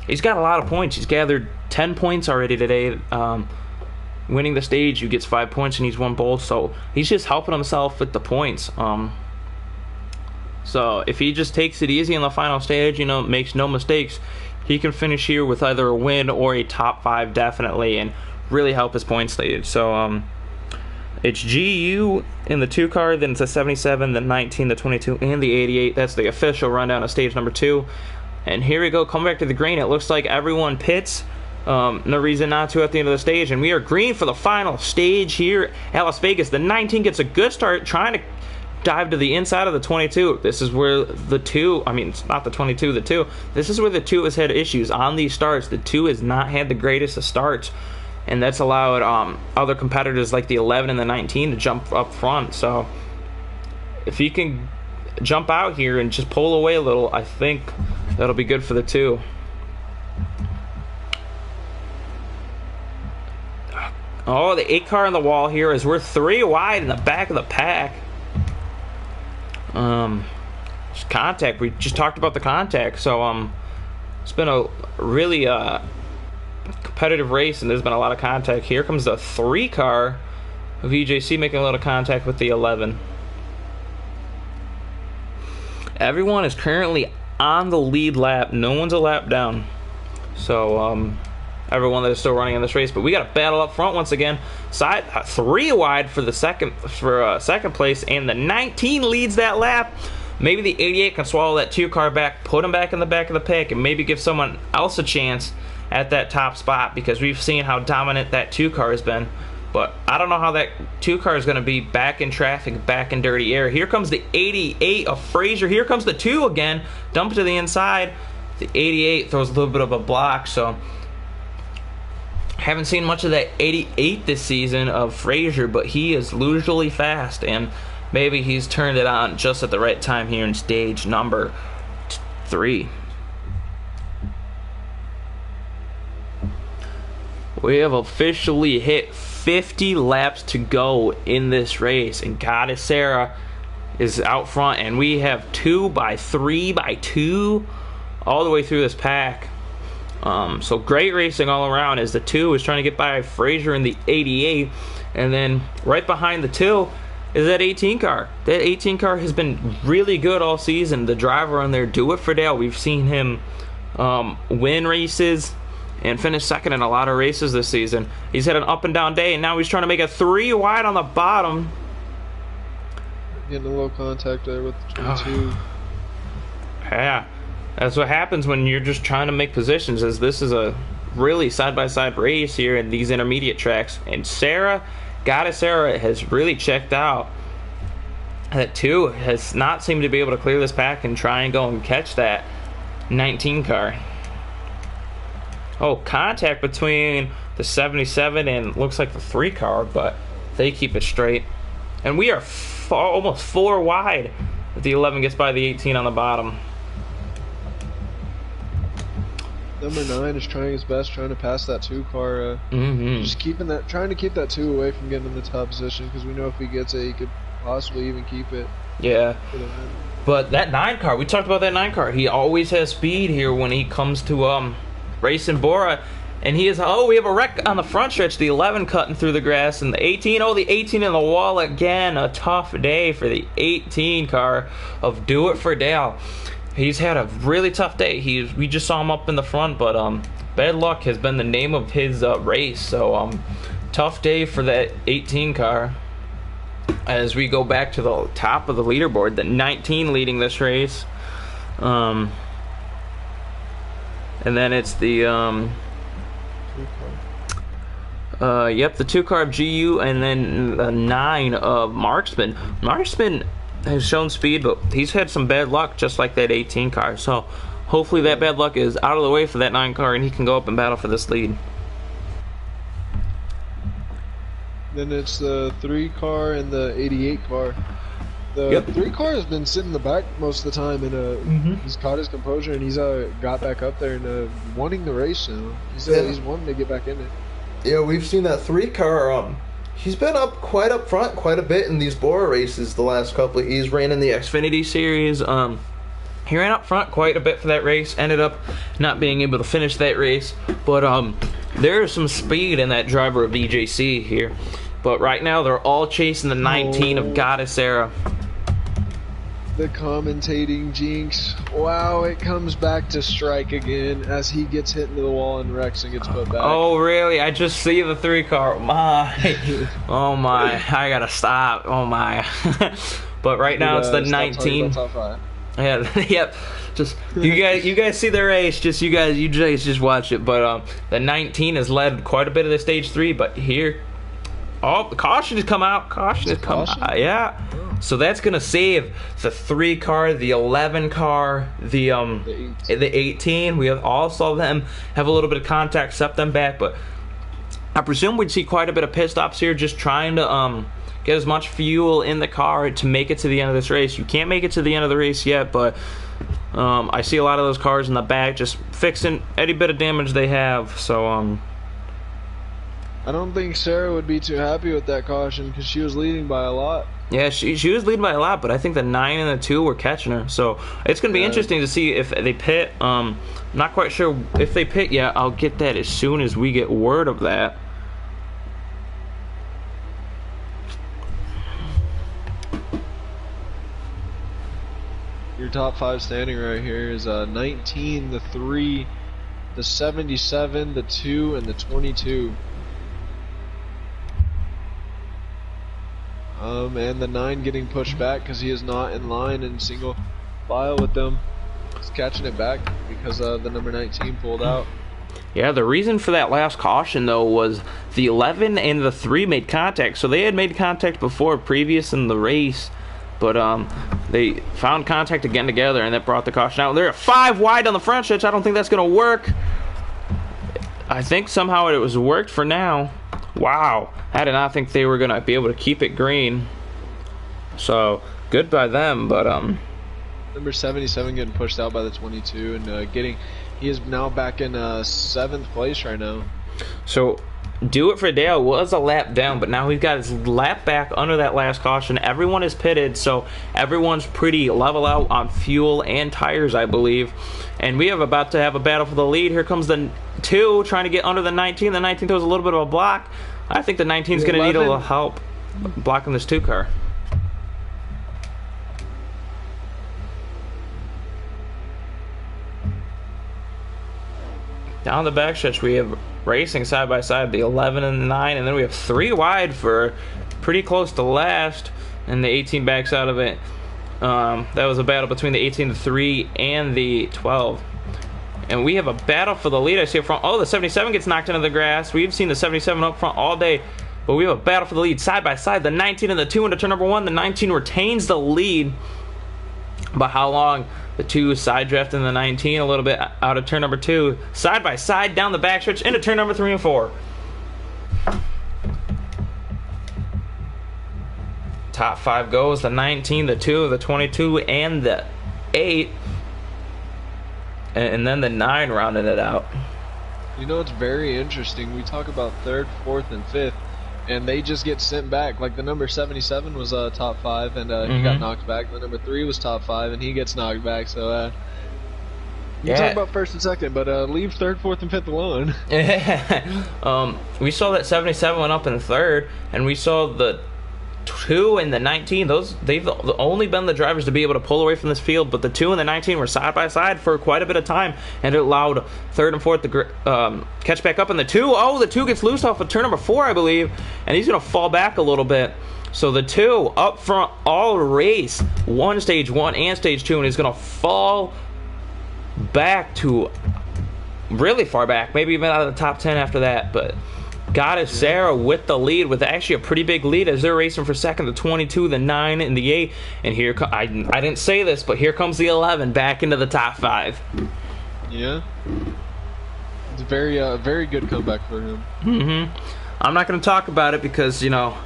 he's got a lot of points. He's gathered 10 points already today. Winning the stage, he gets 5 points, and he's won both. So he's just helping himself with the points. So if he just takes it easy in the final stage, you know, makes no mistakes, he can finish here with either a win or a top 5 definitely, and really help his points lead. So it's GU in the 2 car, then it's the 77, the 19, the 22, and the 88. That's the official rundown of stage number 2. And here we go, come back to the green. It looks like everyone pits. No reason not to at the end of the stage. And we are green for the final stage here at Las Vegas. The 19 gets a good start, trying to dive to the inside of the 22. This is where the 2, I mean, it's not the 22, the 2. This is where the 2 has had issues on these starts. The 2 has not had the greatest of starts, and that's allowed other competitors like the 11 and the 19 to jump up front. So if he can jump out here and just pull away a little, I think that'll be good for the 2. Oh, the 8 car on the wall here is we're 3 wide in the back of the pack. Just contact. We just talked about the contact. So it's been a really competitive race, and there's been a lot of contact. Here comes the 3 car of EJC making a lot of contact with the 11. Everyone is currently on the lead lap. No one's a lap down. So everyone that is still running in this race, but we got a battle up front once again. Side 3 wide for the second place, and the 19 leads that lap. Maybe the 88 can swallow that 2 car back, put him back in the back of the pack, and maybe give someone else a chance at that top spot, because we've seen how dominant that 2 car has been. But I don't know how that 2 car is going to be back in traffic, back in dirty air. Here comes the 88 of Frazier. Here comes the 2 again. Dump it to the inside. The 88 throws a little bit of a block, so haven't seen much of that 88 this season of Frazier, but he is usually fast, and maybe he's turned it on just at the right time here in stage number 3. We have officially hit 50 laps to go in this race, and Goddess Sarah is out front, and we have 2 by 3 by 2 all the way through this pack. So great racing all around, as the 2 is trying to get by Frazier in the 88, and then right behind the 2 is that 18 car. That 18 car has been really good all season. The driver on there, Do It For Dale, we've seen him win races and finish second in a lot of races this season. He's had an up and down day, and now he's trying to make a 3 wide on the bottom. Getting a little contact there with the 22. Yeah. That's what happens when you're just trying to make positions, as this is a really side-by-side race here in these intermediate tracks. And Goddess Sarah has really checked out. That 2 has not seemed to be able to clear this pack and try and go and catch that 19 car. Oh, contact between the 77 and looks like the 3 car, but they keep it straight. And we are almost 4 wide if the 11 gets by the 18 on the bottom. Number 9 is trying his best, trying to pass that 2 car. Just trying to keep that 2 away from getting in the top position, because we know if he gets it, he could possibly even keep it. Yeah. But that 9 car, we talked about that 9 car. He always has speed here when he comes to racing BORA. And he is, we have a wreck on the front stretch. The 11 cutting through the grass, and the 18, the 18 in the wall again. A tough day for the 18 car of Do It For Dale. He's had a really tough day. We just saw him up in the front, but bad luck has been the name of his race. So tough day for that 18 car. As we go back to the top of the leaderboard, the 19 leading this race. And then it's the the 2 car of GU, and then the 9 of Marksman. Marksman has shown speed, but he's had some bad luck, just like that 18 car. So hopefully that bad luck is out of the way for that 9 car, and he can go up and battle for this lead. Then it's the 3 car and the 88 car. The 3 car has been sitting in the back most of the time, and he's caught his composure, and he's got back up there and wanting the race now. He's wanting to get back in it. Yeah, we've seen that 3 car. He's been quite up front quite a bit in these BORA races the last couple. He's ran in the Xfinity series. He ran up front quite a bit for that race. Ended up not being able to finish that race, but there is some speed in that driver of EJC here. But right now they're all chasing the 19 of Goddess Era. The commentating jinx. Wow, it comes back to strike again as he gets hit into the wall and wrecks and gets put back. Oh, really? I just see the 3 car. Oh my. I gotta stop. Oh my. But right now it's the 19. Yeah, yep. Just you guys see the race. You guys just watch it. But the 19 has led quite a bit of the stage 3, but here, the caution has come out. Caution has come out. Yeah. So that's gonna save the 3 car, the 11 car, the 18. We have all saw them have a little bit of contact, set them back, but I presume we'd see quite a bit of pit stops here, just trying to get as much fuel in the car to make it to the end of this race. You can't make it to the end of the race yet, but I see a lot of those cars in the back just fixing any bit of damage they have. So I don't think Sarah would be too happy with that caution, because she was leading by a lot. Yeah, she was leading by a lot, but I think the 9 and the 2 were catching her. So it's going to be interesting to see if they pit. Not quite sure if they pit yet. I'll get that as soon as we get word of that. Your top 5 standing right here is 19, the 3, the 77, the 2, and the 22. And the 9 getting pushed back because he is not in line in single file with them. He's catching it back because the number 19 pulled out. Yeah, the reason for that last caution, though, was the 11 and the 3 made contact. So they had made contact before, previous in the race. But they found contact again together, and that brought the caution out. They're 5 wide on the front stretch. I don't think that's going to work. I think somehow it was worked for now. Wow. I did not think they were going to be able to keep it green. So, good by them, but Number 77 getting pushed out by the 22, and he is now back in 7th place right now. So, Do It For Dale was a lap down, but now we've got his lap back under that last caution. Everyone is pitted, so everyone's pretty level out on fuel and tires, I believe. And we have about to have a battle for the lead. Here comes the 2 trying to get under the 19. The 19 throws a little bit of a block. I think the 19 is going to need a little help blocking this 2 car. Down the backstretch, we have racing side by side, the 11 and the 9, and then we have 3 wide for pretty close to last, and the 18 backs out of it. That was a battle between the 18-3 and the 12. And we have a battle for the lead. I see it from, oh, the 77 gets knocked into the grass. We've seen the 77 up front all day. But we have a battle for the lead side by side. The 19 and the 2 into turn number 1. The 19 retains the lead. But how long? The 2 side drafting the 19 a little bit out of turn number 2. Side by side down the backstretch into turn number 3 and 4. Top 5 goes the 19, the 2, the 22, and the 8. And then the 9 rounding it out. You know, it's very interesting. We talk about 3rd, 4th, and 5th. And they just get sent back. Like the number 77 was top 5, and he got knocked back. The number 3 was top 5, and he gets knocked back. So you talk about 1st and 2nd, but leave 3rd, 4th, and 5th alone. We saw that 77 went up in 3rd, and we saw the 2 and the 19. They've only been the drivers to be able to pull away from this field, but the 2 and the 19 were side by side for quite a bit of time, and it allowed 3rd and 4th to catch back up. And the 2 gets loose off of turn number 4, I believe, and he's going to fall back a little bit. So the 2 up front all race, stage 1 and stage 2, and he's going to fall back to really far back, maybe even out of the top 10 after that. But Goddess Sarah with the lead, with actually a pretty big lead as they're racing for second. The 22, the 9, and the 8. And here, I didn't say this, but here comes the 11 back into the top 5. Yeah. It's a very good comeback for him. I'm not going to talk about it because, you know,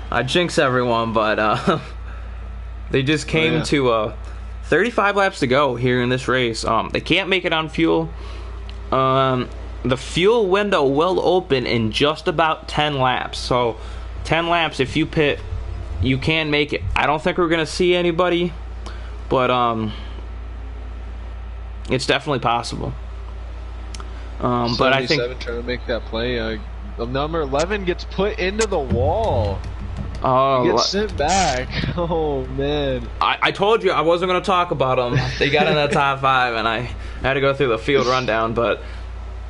I jinx everyone, but they just came to 35 laps to go here in this race. They can't make it on fuel. The fuel window will open in just about 10 laps. So 10 laps, if you pit, you can make it. I don't think we're going to see anybody, but it's definitely possible. But I think trying to make that play. The number 11 gets put into the wall. He gets sent back. Oh, man. I told you I wasn't going to talk about them. They got in the top 5, and I had to go through the field rundown, but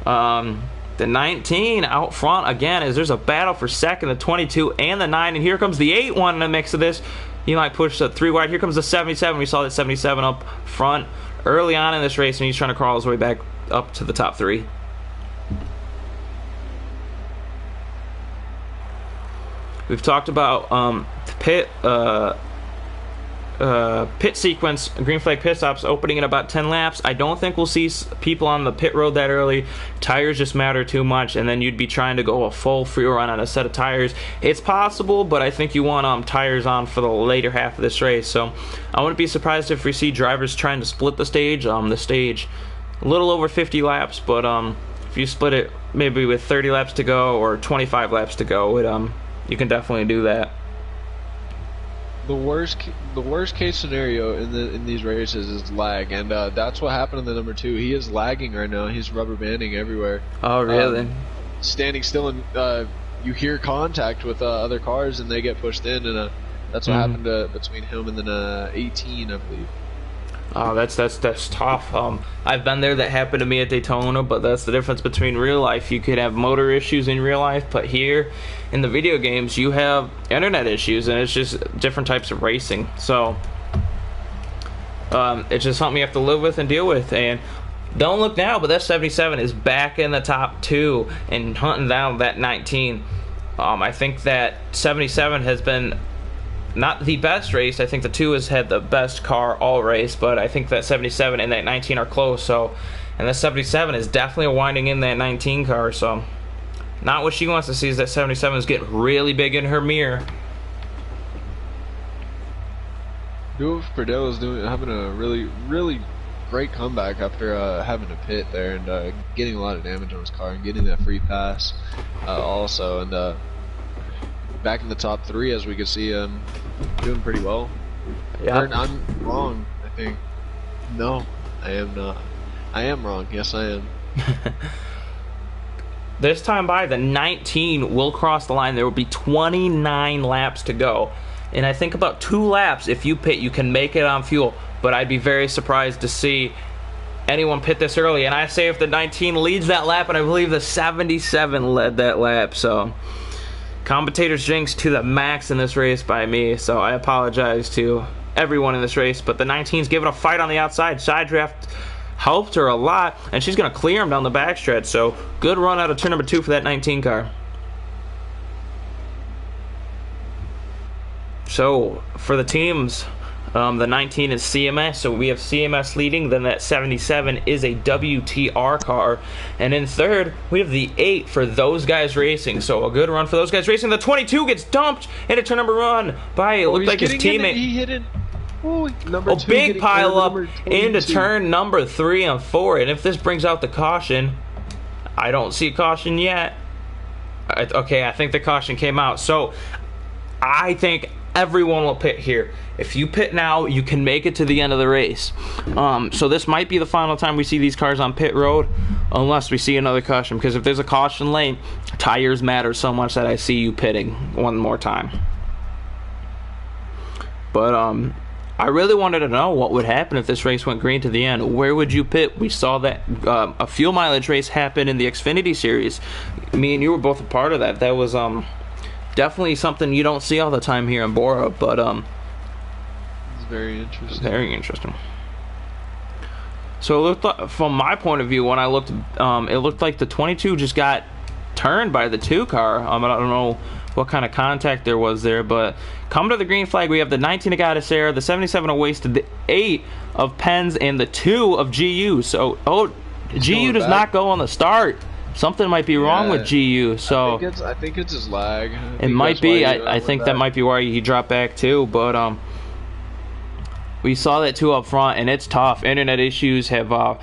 the 19 out front again, as there's a battle for second, the 22 and the 9, and here comes the 8 one in the mix of this. He might push the 3 wide. Here comes the 77. We saw that 77 up front early on in this race, and he's trying to crawl his way back up to the top 3. We've talked about pit sequence, green flag pit stops opening in about 10 laps. I don't think we'll see people on the pit road that early. Tires just matter too much, and then you'd be trying to go a full free run on a set of tires. It's possible, but I think you want tires on for the later half of this race. So I wouldn't be surprised if we see drivers trying to split the stage. The stage a little over 50 laps, but if you split it maybe with 30 laps to go or 25 laps to go, you can definitely do that. The worst case scenario in these races is lag, and that's what happened in the number 2. He is lagging right now. He's rubber banding everywhere. Oh, really? Standing still, and you hear contact with other cars, and they get pushed in, and that's what happened between him and then 18, I believe. Oh, that's tough. I've been there. That happened to me at Daytona, but that's the difference between real life. You could have motor issues in real life, but here in the video games, you have internet issues, and it's just different types of racing. So it's just something you have to live with and deal with. And don't look now, but that 77 is back in the top 2 and hunting down that 19. I think that 77 has been not the best race. I think the 2 has had the best car all race, but I think that 77 and that 19 are close. So, and that 77 is definitely winding in that 19 car. So, not what she wants to see is that 77 is getting really big in her mirror. Perdell is having a really great comeback after having to pit there and getting a lot of damage on his car and getting that free pass also, and back in the top 3, as we can see, doing pretty well. Yeah. I'm wrong, I think. No, I am not. I am wrong. Yes, I am. This time by, the 19 will cross the line. There will be 29 laps to go. And I think about 2 laps, if you pit, you can make it on fuel. But I'd be very surprised to see anyone pit this early. And I say if the 19 leads that lap, and I believe the 77 led that lap. So commentators jinx to the max in this race by me. So I apologize to everyone in this race, but the 19's giving a fight on the outside. Side draft helped her a lot, and she's going to clear him down the backstretch. So good run out of turn number 2 for that 19 car. So for the teams, the 19 is CMS, so we have CMS leading. Then that 77 is a WTR car, and in third we have the 8 for Those Guys Racing. So a good run for Those Guys Racing. The 22 gets dumped into turn number 1 by, it looked like his teammate. He hit it. Oh, number 2 big pile up into turn number 3 and 4, and if this brings out the caution, I don't see caution yet. Okay, I think the caution came out, so I think everyone will pit here. If you pit now, you can make it to the end of the race. So this might be the final time we see these cars on pit road, unless we see another caution, because if there's a caution lane, tires matter so much that I see you pitting one more time. But I really wanted to know what would happen if this race went green to the end. Where would you pit? We saw that a fuel mileage race happen in the Xfinity series. Me and you were both a part of that. That was definitely something you don't see all the time here in BORA, but it's very interesting. Very interesting. So it looked like, from my point of view, when I looked, it looked like the 22 just got turned by the 2 car. I don't know what kind of contact there was there, but come to the green flag, we have the 19 of Goddessera, the 77 of Wasted, the 8 of Pens, and the 2 of GU. So, GU does not go on the start. Something might be wrong with GU. So I think it's his lag. It might be. I think that might be why he dropped back too. But we saw that too up front, and it's tough. Internet issues have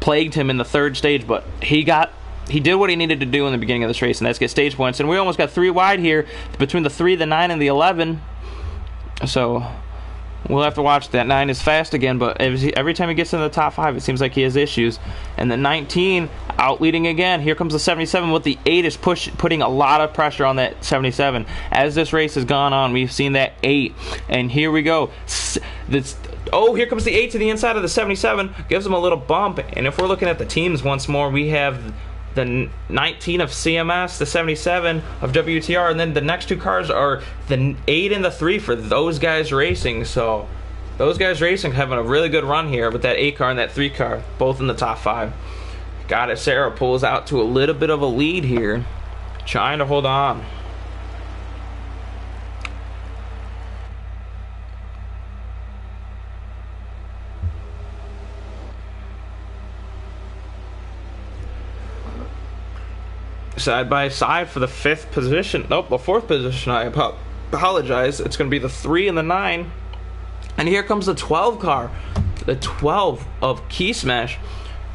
plagued him in the 3rd stage, but he did what he needed to do in the beginning of this race, and that's get stage points. And we almost got 3 wide here between the 3, the 9, and the 11. So we'll have to watch that. 9 is fast again, but every time he gets into the top 5, it seems like he has issues. And the 19 out leading again. Here comes the 77 with the 8 is putting a lot of pressure on that 77. As this race has gone on, we've seen that 8. And here we go. Here comes the 8 to the inside of the 77. Gives him a little bump. And if we're looking at the teams once more, we have the 19 of CMS, the 77 of WTR, and then the next 2 cars are the 8 and the 3 for Those Guys Racing. So Those Guys Racing having a really good run here with that 8 car and that 3 car, both in the top 5. Goddessera pulls out to a little bit of a lead here, trying to hold on. Side by side for the 5th position. Nope, the 4th position. I apologize. It's going to be the 3 and the 9. And here comes the 12 car. The 12 of Key Smash.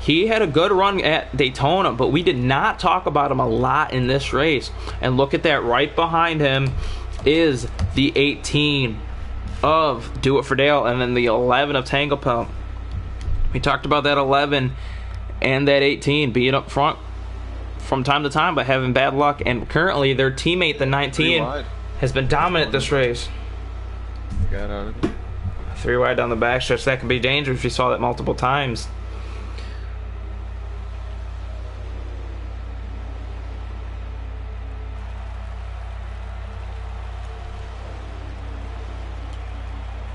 He had a good run at Daytona, but we did not talk about him a lot in this race. And look at that. Right behind him is the 18 of Do It For Dale, and then the 11 of Tangle Pump. We talked about that 11 and that 18 being up front from time to time, but having bad luck, and currently their teammate, the 19, has been dominant this race. Got out of it. 3 wide down the backstretch. That could be dangerous if you saw that multiple times.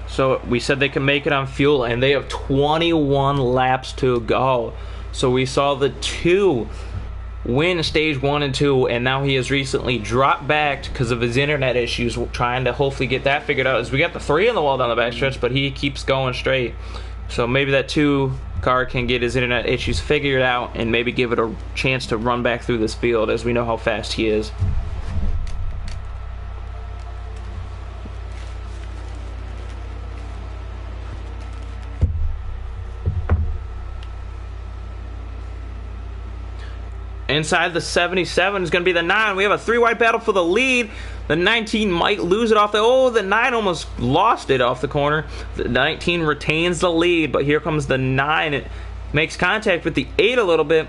So we said they can make it on fuel, and they have 21 laps to go. So we saw the 2 win stage 1 and 2, and now he has recently dropped back because of his internet issues, trying to hopefully get that figured out. As we got the 3 on the wall down the backstretch, but he keeps going straight. So maybe that 2 car can get his internet issues figured out and maybe give it a chance to run back through this field, as we know how fast he is. Inside the 77 is going to be the 9. We have a 3 wide battle for the lead. The 19 might lose it off the... the 9 almost lost it off the corner. The 19 retains the lead, but here comes the 9. It makes contact with the 8 a little bit.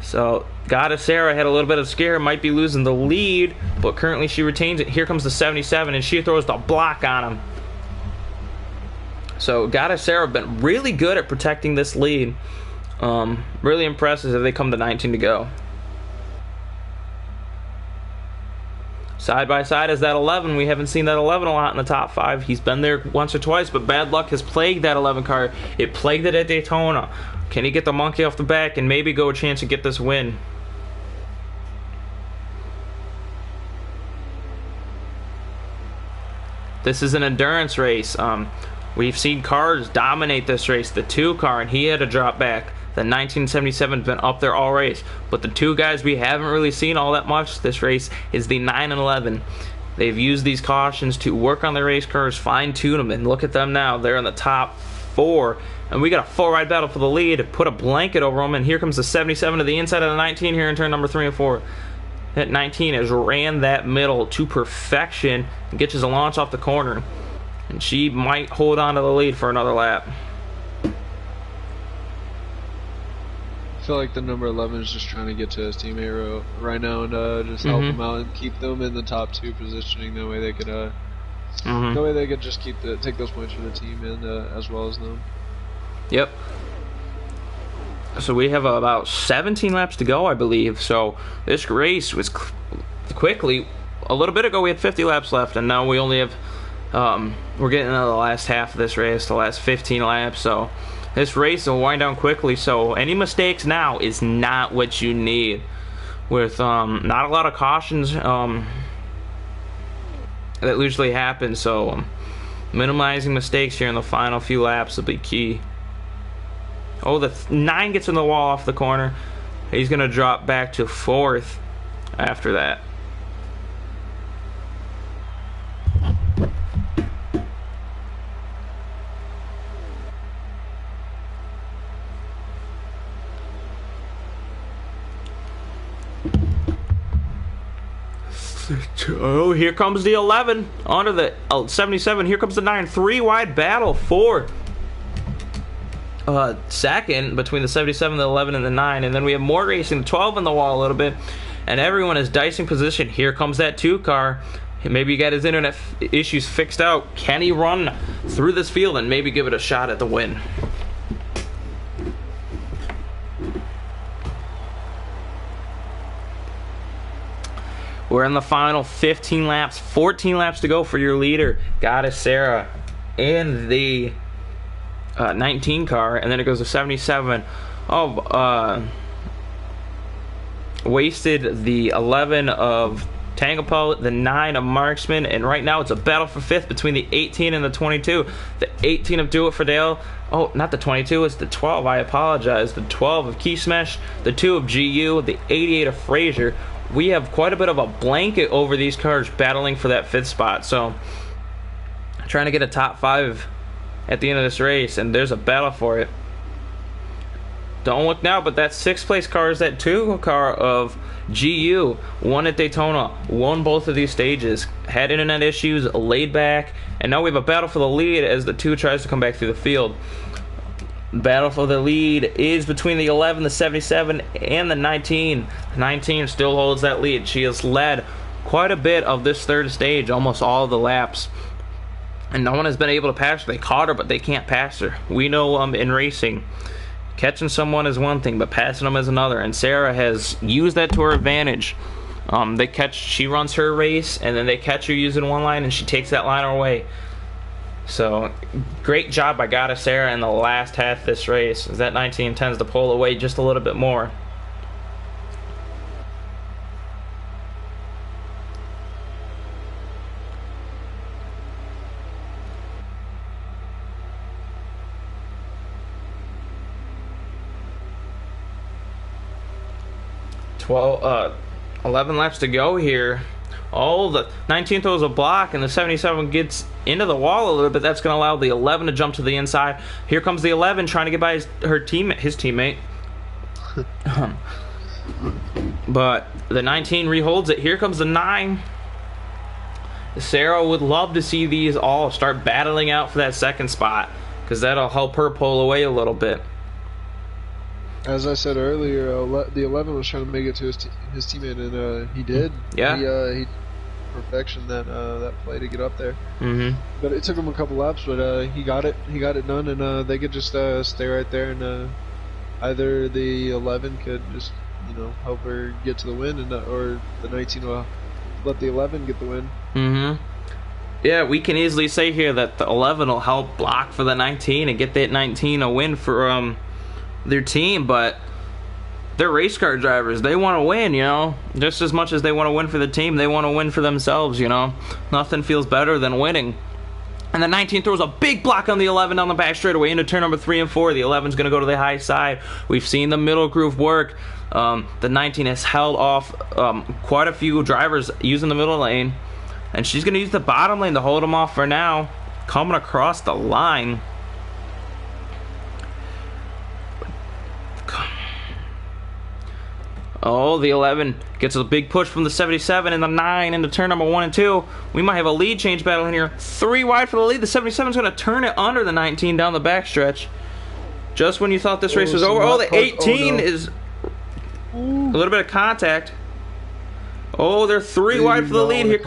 So Goddessera had a little bit of scare, might be losing the lead, but currently she retains it. Here comes the 77, and she throws the block on him. So Goddessera have been really good at protecting this lead. Really impressive as they come to 19 to go. Side by side is that 11. We haven't seen that 11 a lot in the top 5. He's been there once or twice, but bad luck has plagued that 11 car. It plagued it at Daytona. Can he get the monkey off the back and maybe go a chance to get this win? This is an endurance race. We've seen cars dominate this race. The 2 car, and he had to drop back. The 1977's been up there all race. But the 2 guys we haven't really seen all that much this race is the 9 and 11. They've used these cautions to work on the race cars, fine-tune them, and look at them now. They're in the top 4. And we got a full ride battle for the lead. Put a blanket over them, and here comes the 77 to the inside of the 19 here in turn number 3 and 4. That 19 has ran that middle to perfection and gets his launch off the corner. And she might hold on to the lead for another lap. I feel like the number 11 is just trying to get to his teammate right now and just help him out and keep them in the top 2 positioning. That way they could, that way they could just take those points for the team and as well as them. Yep. So we have about 17 laps to go, I believe. So this race was quickly. A little bit ago we had 50 laps left, and now we only have. We're getting into the last half of this race, the last 15 laps. So this race will wind down quickly. So any mistakes now is not what you need. With not a lot of cautions that usually happen. So minimizing mistakes here in the final few laps will be key. Oh, the 9 gets in the wall off the corner. He's going to drop back to 4th after that. Oh, here comes the 11 onto the 77. Here comes the 9. 3 wide battle for second between the 77, the 11, and the 9. And then we have more racing, the 12 in the wall a little bit. And everyone is dicing position. Here comes that 2 car. Maybe he got his internet issues fixed out. Can he run through this field and maybe give it a shot at the win? We're in the final 15 laps, 14 laps to go for your leader, Goddess Sarah, in the 19 car, and then it goes to 77. Wasted the 11 of Tanglepout, the 9 of Marksman, and right now it's a battle for 5th between the 18 and the 22. The 18 of Do It for Dale. Oh, not the 22, it's the 12, I apologize. The 12 of Key Smash, the 2 of GU, the 88 of Frazier. We have quite a bit of a blanket over these cars battling for that 5th spot. So, trying to get a top 5 at the end of this race, and there's a battle for it. Don't look now, but that 6th place car is that 2 car of GU. Won at Daytona, won both of these stages, had internet issues, laid back, and now we have a battle for the lead as the 2 tries to come back through the field. Battle for the lead is between the 11, the 77, and the 19. The 19 still holds that lead. She has led quite a bit of this 3rd stage, almost all of the laps. And no one has been able to pass her. They caught her, but they can't pass her. We know in racing, catching someone is one thing, but passing them is another. And Sarah has used that to her advantage. She runs her race, and then they catch her using one line, and she takes that line away. So, great job by Goddess Sarah in the last half of this race, as that 19 tends to pull away just a little bit more. Well, 11 laps to go here. Oh, the 19 throws a block, and the 77 gets into the wall a little bit. That's going to allow the 11 to jump to the inside. Here comes the 11 trying to get by his teammate. But the 19 reholds it. Here comes the 9. Sarah would love to see these all start battling out for that 2nd spot, because that'll help her pull away a little bit. As I said earlier, the 11 was trying to make it to his teammate, and he did. Yeah. He perfected that play to get up there. Mm-hmm. But it took him a couple laps, but he got it. He got it done, and they could just stay right there, and either the 11 could just help her get to the win, and or the 19 will let the 11 get the win. Mm-hmm. Yeah, we can easily say here that the 11 will help block for the 19 and get that 19 a win for their team, but they're race car drivers. They want to win, you know. Just as much as they want to win for the team, they want to win for themselves, you know. Nothing feels better than winning. And the 19 throws a big block on the 11 down the back straightaway into turn number 3 and 4. The 11's going to go to the high side. We've seen the middle groove work. The 19 has held off quite a few drivers using the middle lane. And she's going to use the bottom lane to hold them off for now. Coming across the line. Oh, the 11 gets a big push from the 77 and the 9 into turn number 1 and 2. We might have a lead change battle in here. 3 wide for the lead. The 77 is going to turn it under the 19 down the backstretch. Just when you thought this race was over. Oh, the 18 is a little bit of contact. Oh, they're 3 wide for the lead. Here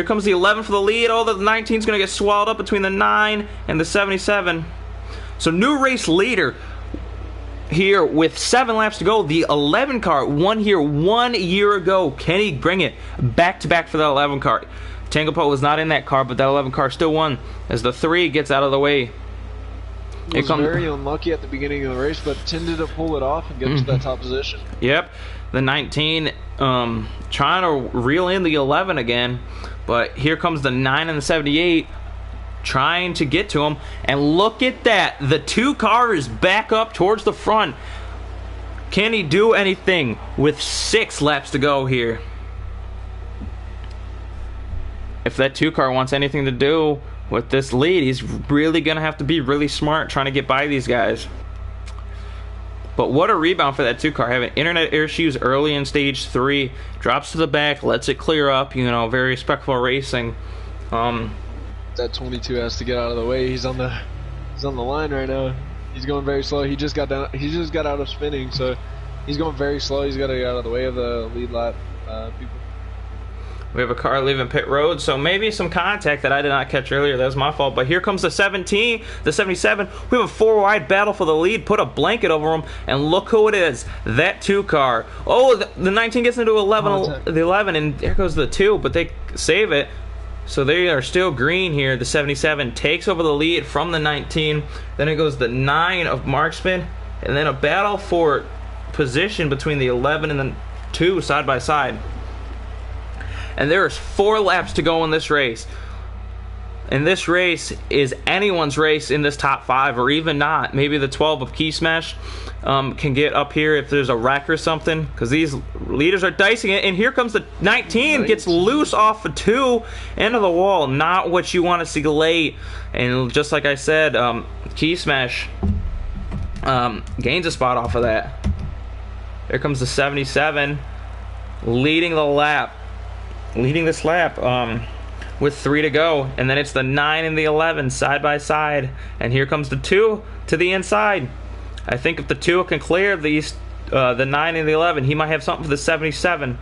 comes the 11 for the lead. Oh, the 19 is going to get swallowed up between the 9 and the 77. So new race leader here with 7 laps to go. The 11 car won here 1 year ago. Can he bring it back to back for that 11 car? Tanglepo was not in that car, but that 11 car still won as the 3 gets out of the way. He was very unlucky at the beginning of the race, but tended to pull it off and get to that top position. Yep. The 19 trying to reel in the 11 again, but here comes the 9 and the 78 trying to get to him. And look at that. The 2 car is back up towards the front. Can he do anything with 6 laps to go here? If that 2 car wants anything to do with this lead, he's really going to have to be really smart trying to get by these guys. But what a rebound for that 2 car. Having internet issues early in stage 3. Drops to the back, lets it clear up. You know, very respectful racing. That 22 has to get out of the way. He's on the line right now. He's going very slow. He just got down. He just got out of spinning, so he's going very slow. He's got to get out of the way of the lead lap people. We have a car leaving pit road, so maybe some contact that I did not catch earlier. That was my fault. But here comes the 17, the 77. We have a 4-wide battle for the lead. Put a blanket over him, and look who it is. That 2 car. Oh, the 19 gets into 11, the 11, and there goes the 2, but they save it. So they are still green here. The 77 takes over the lead from the 19. Then it goes the 9 of Marksman, and then a battle for position between the 11 and the 2 side by side. And there's 4 laps to go in this race. And this race is anyone's race in this top 5, or even not. Maybe the 12 of Key Smash can get up here if there's a wreck or something, because these leaders are dicing it. And here comes the 19, gets loose off of 2 into the wall. Not what you want to see late. And just like I said, Key Smash gains a spot off of that. There comes the 77 leading the lap. Leading this lap with 3 to go, and then it's the 9 and the 11 side by side, and here comes the 2 to the inside. I think if the 2 can clear these the 9 and the 11, he might have something for the 77.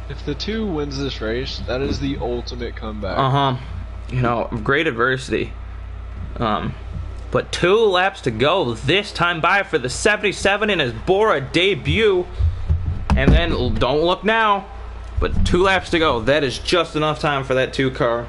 If the 2 wins this race, that is the ultimate comeback. You know, great adversity. But 2 laps to go this time by for the 77 in his BORA debut. And then, don't look now, but 2 laps to go. That is just enough time for that 2 car.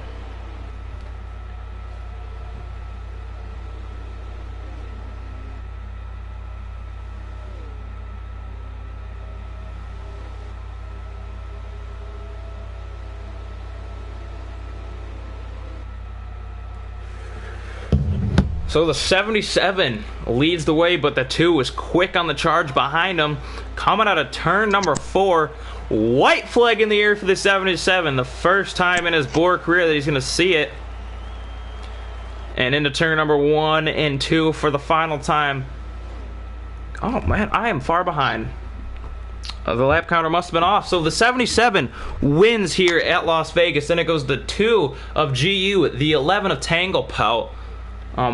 So the 77 leads the way, but the 2 is quick on the charge behind him. Coming out of turn number 4. White flag in the air for the 77. The first time in his BORA career that he's going to see it. And into turn number 1 and 2 for the final time. Oh man, I am far behind. The lap counter must have been off. So the 77 wins here at Las Vegas. Then it goes the 2 of GU, the 11 of Tanglepo.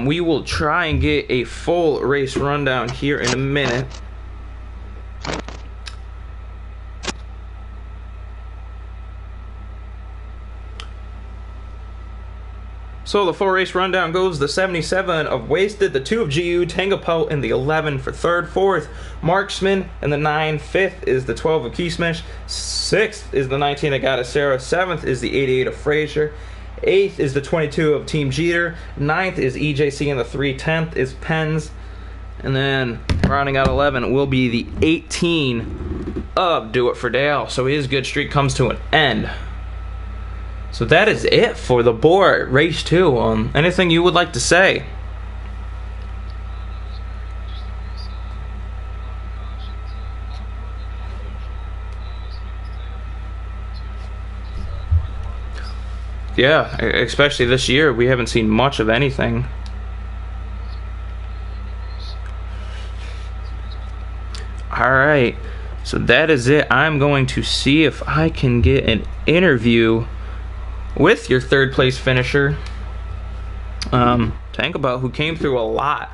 We will try and get a full race rundown here in a minute. So the 4-race rundown goes: the 77 of Wasted, the 2 of GU, Tango Pelt in the 11 for third. Fourth, Marksman in the 9. Fifth is the 12 of Keysmish. Sixth is the 19 of Goddessera. Seventh is the 88 of Frazier. Eighth is the 22 of Team Jeter. Ninth is EJC in the 3. 10th is Pens. And then rounding out 11 will be the 18 of Do It For Dale. So his good streak comes to an end. So that is it for the BORA Race 2. Anything you would like to say? Yeah, especially this year, we haven't seen much of anything. Alright, so that is it. I'm going to see if I can get an interview with your third place finisher, Tankabout, who came through a lot.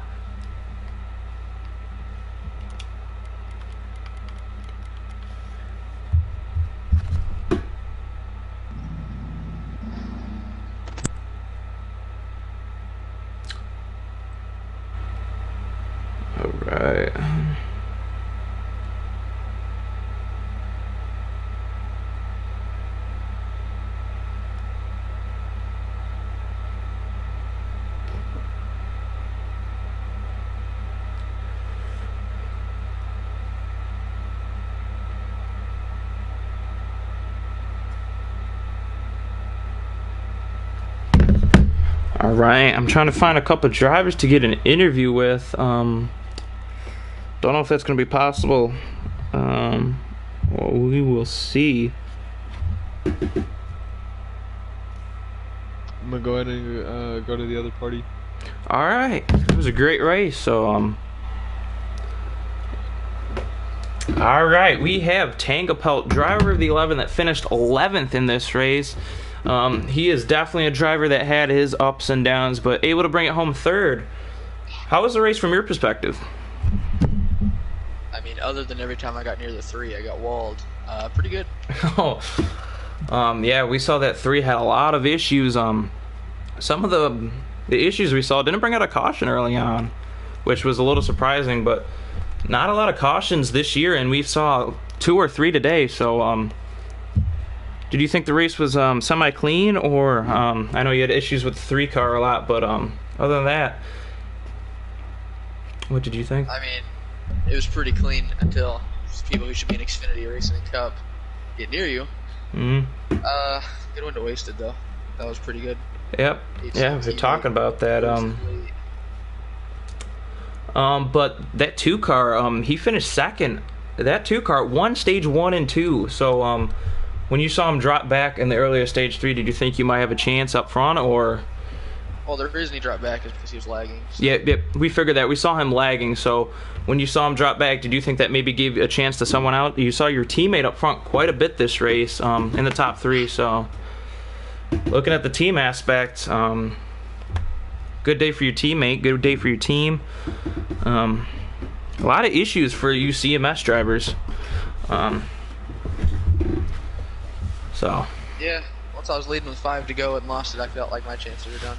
All right. Alright, I'm trying to find a couple drivers to get an interview with. Don't know if that's going to be possible. Well, we will see. I'm going to go ahead and go to the other party. Alright, it was a great race. So, alright, we have Tangapelt, driver of the 11 that finished 11th in this race. He is definitely a driver that had his ups and downs, but able to bring it home third. How was the race from your perspective? I mean, other than every time I got near the 3, I got walled. Pretty good. Oh, yeah, we saw that 3 had a lot of issues. Some of the issues we saw didn't bring out a caution early on, which was a little surprising, but not a lot of cautions this year, and we saw 2 or 3 today. So, did you think the race was semi-clean, or I know you had issues with the 3 car a lot, but other than that, what did you think? I mean, it was pretty clean until people who should be in Xfinity Racing Cup get near you. Good one to Wasted, though. That was pretty good. Yep. Yeah, we're talking about that. But that 2 car, he finished second. That 2 car won stage 1 and 2. So, when you saw him drop back in the earlier stage 3, did you think you might have a chance up front, or? Well, the reason he dropped back is because he was lagging. So. Yeah, we figured that. We saw him lagging, so when you saw him drop back, did you think that maybe gave a chance to someone out? You saw your teammate up front quite a bit this race, in the top 3, so looking at the team aspect, good day for your teammate, good day for your team. A lot of issues for you CMS drivers. So. Yeah, once I was leading with 5 to go and lost it, I felt like my chances were done.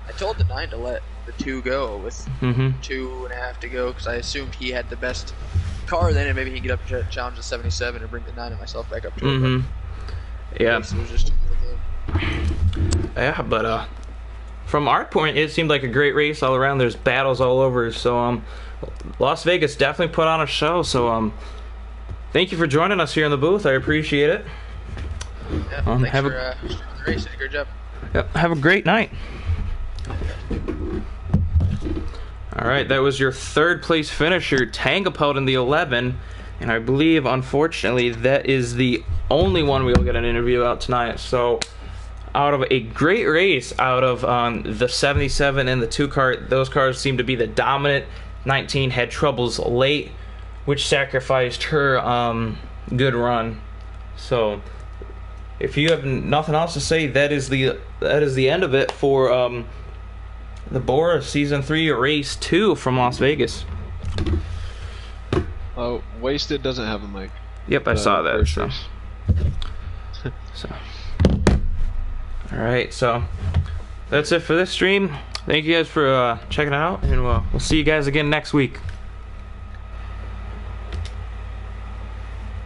I told the 9 to let the 2 go with 2.5 to go because I assumed he had the best car then, and maybe he could get up to challenge the 77 and bring the 9 and myself back up to it. Yeah. It was just yeah, but from our point, it seemed like a great race all around. There's battles all over. So Las Vegas definitely put on a show. So thank you for joining us here in the booth. I appreciate it. Yeah, thanks for the race. Did a great job. Yep, have a great night. Alright, that was your third place finisher, Tangapelt in the 11. And I believe, unfortunately, that is the only one we'll get an interview out tonight. So, out of a great race, out of the 77 and the 2 car, those cars seem to be the dominant. 19 had troubles late, which sacrificed her good run. So, if you have nothing else to say, that is the end of it for the BORA Season 3 Race 2 from Las Vegas. Oh, Wasted doesn't have a mic. Yep, I saw that. So. All right, so that's it for this stream. Thank you guys for checking it out, and we'll see you guys again next week.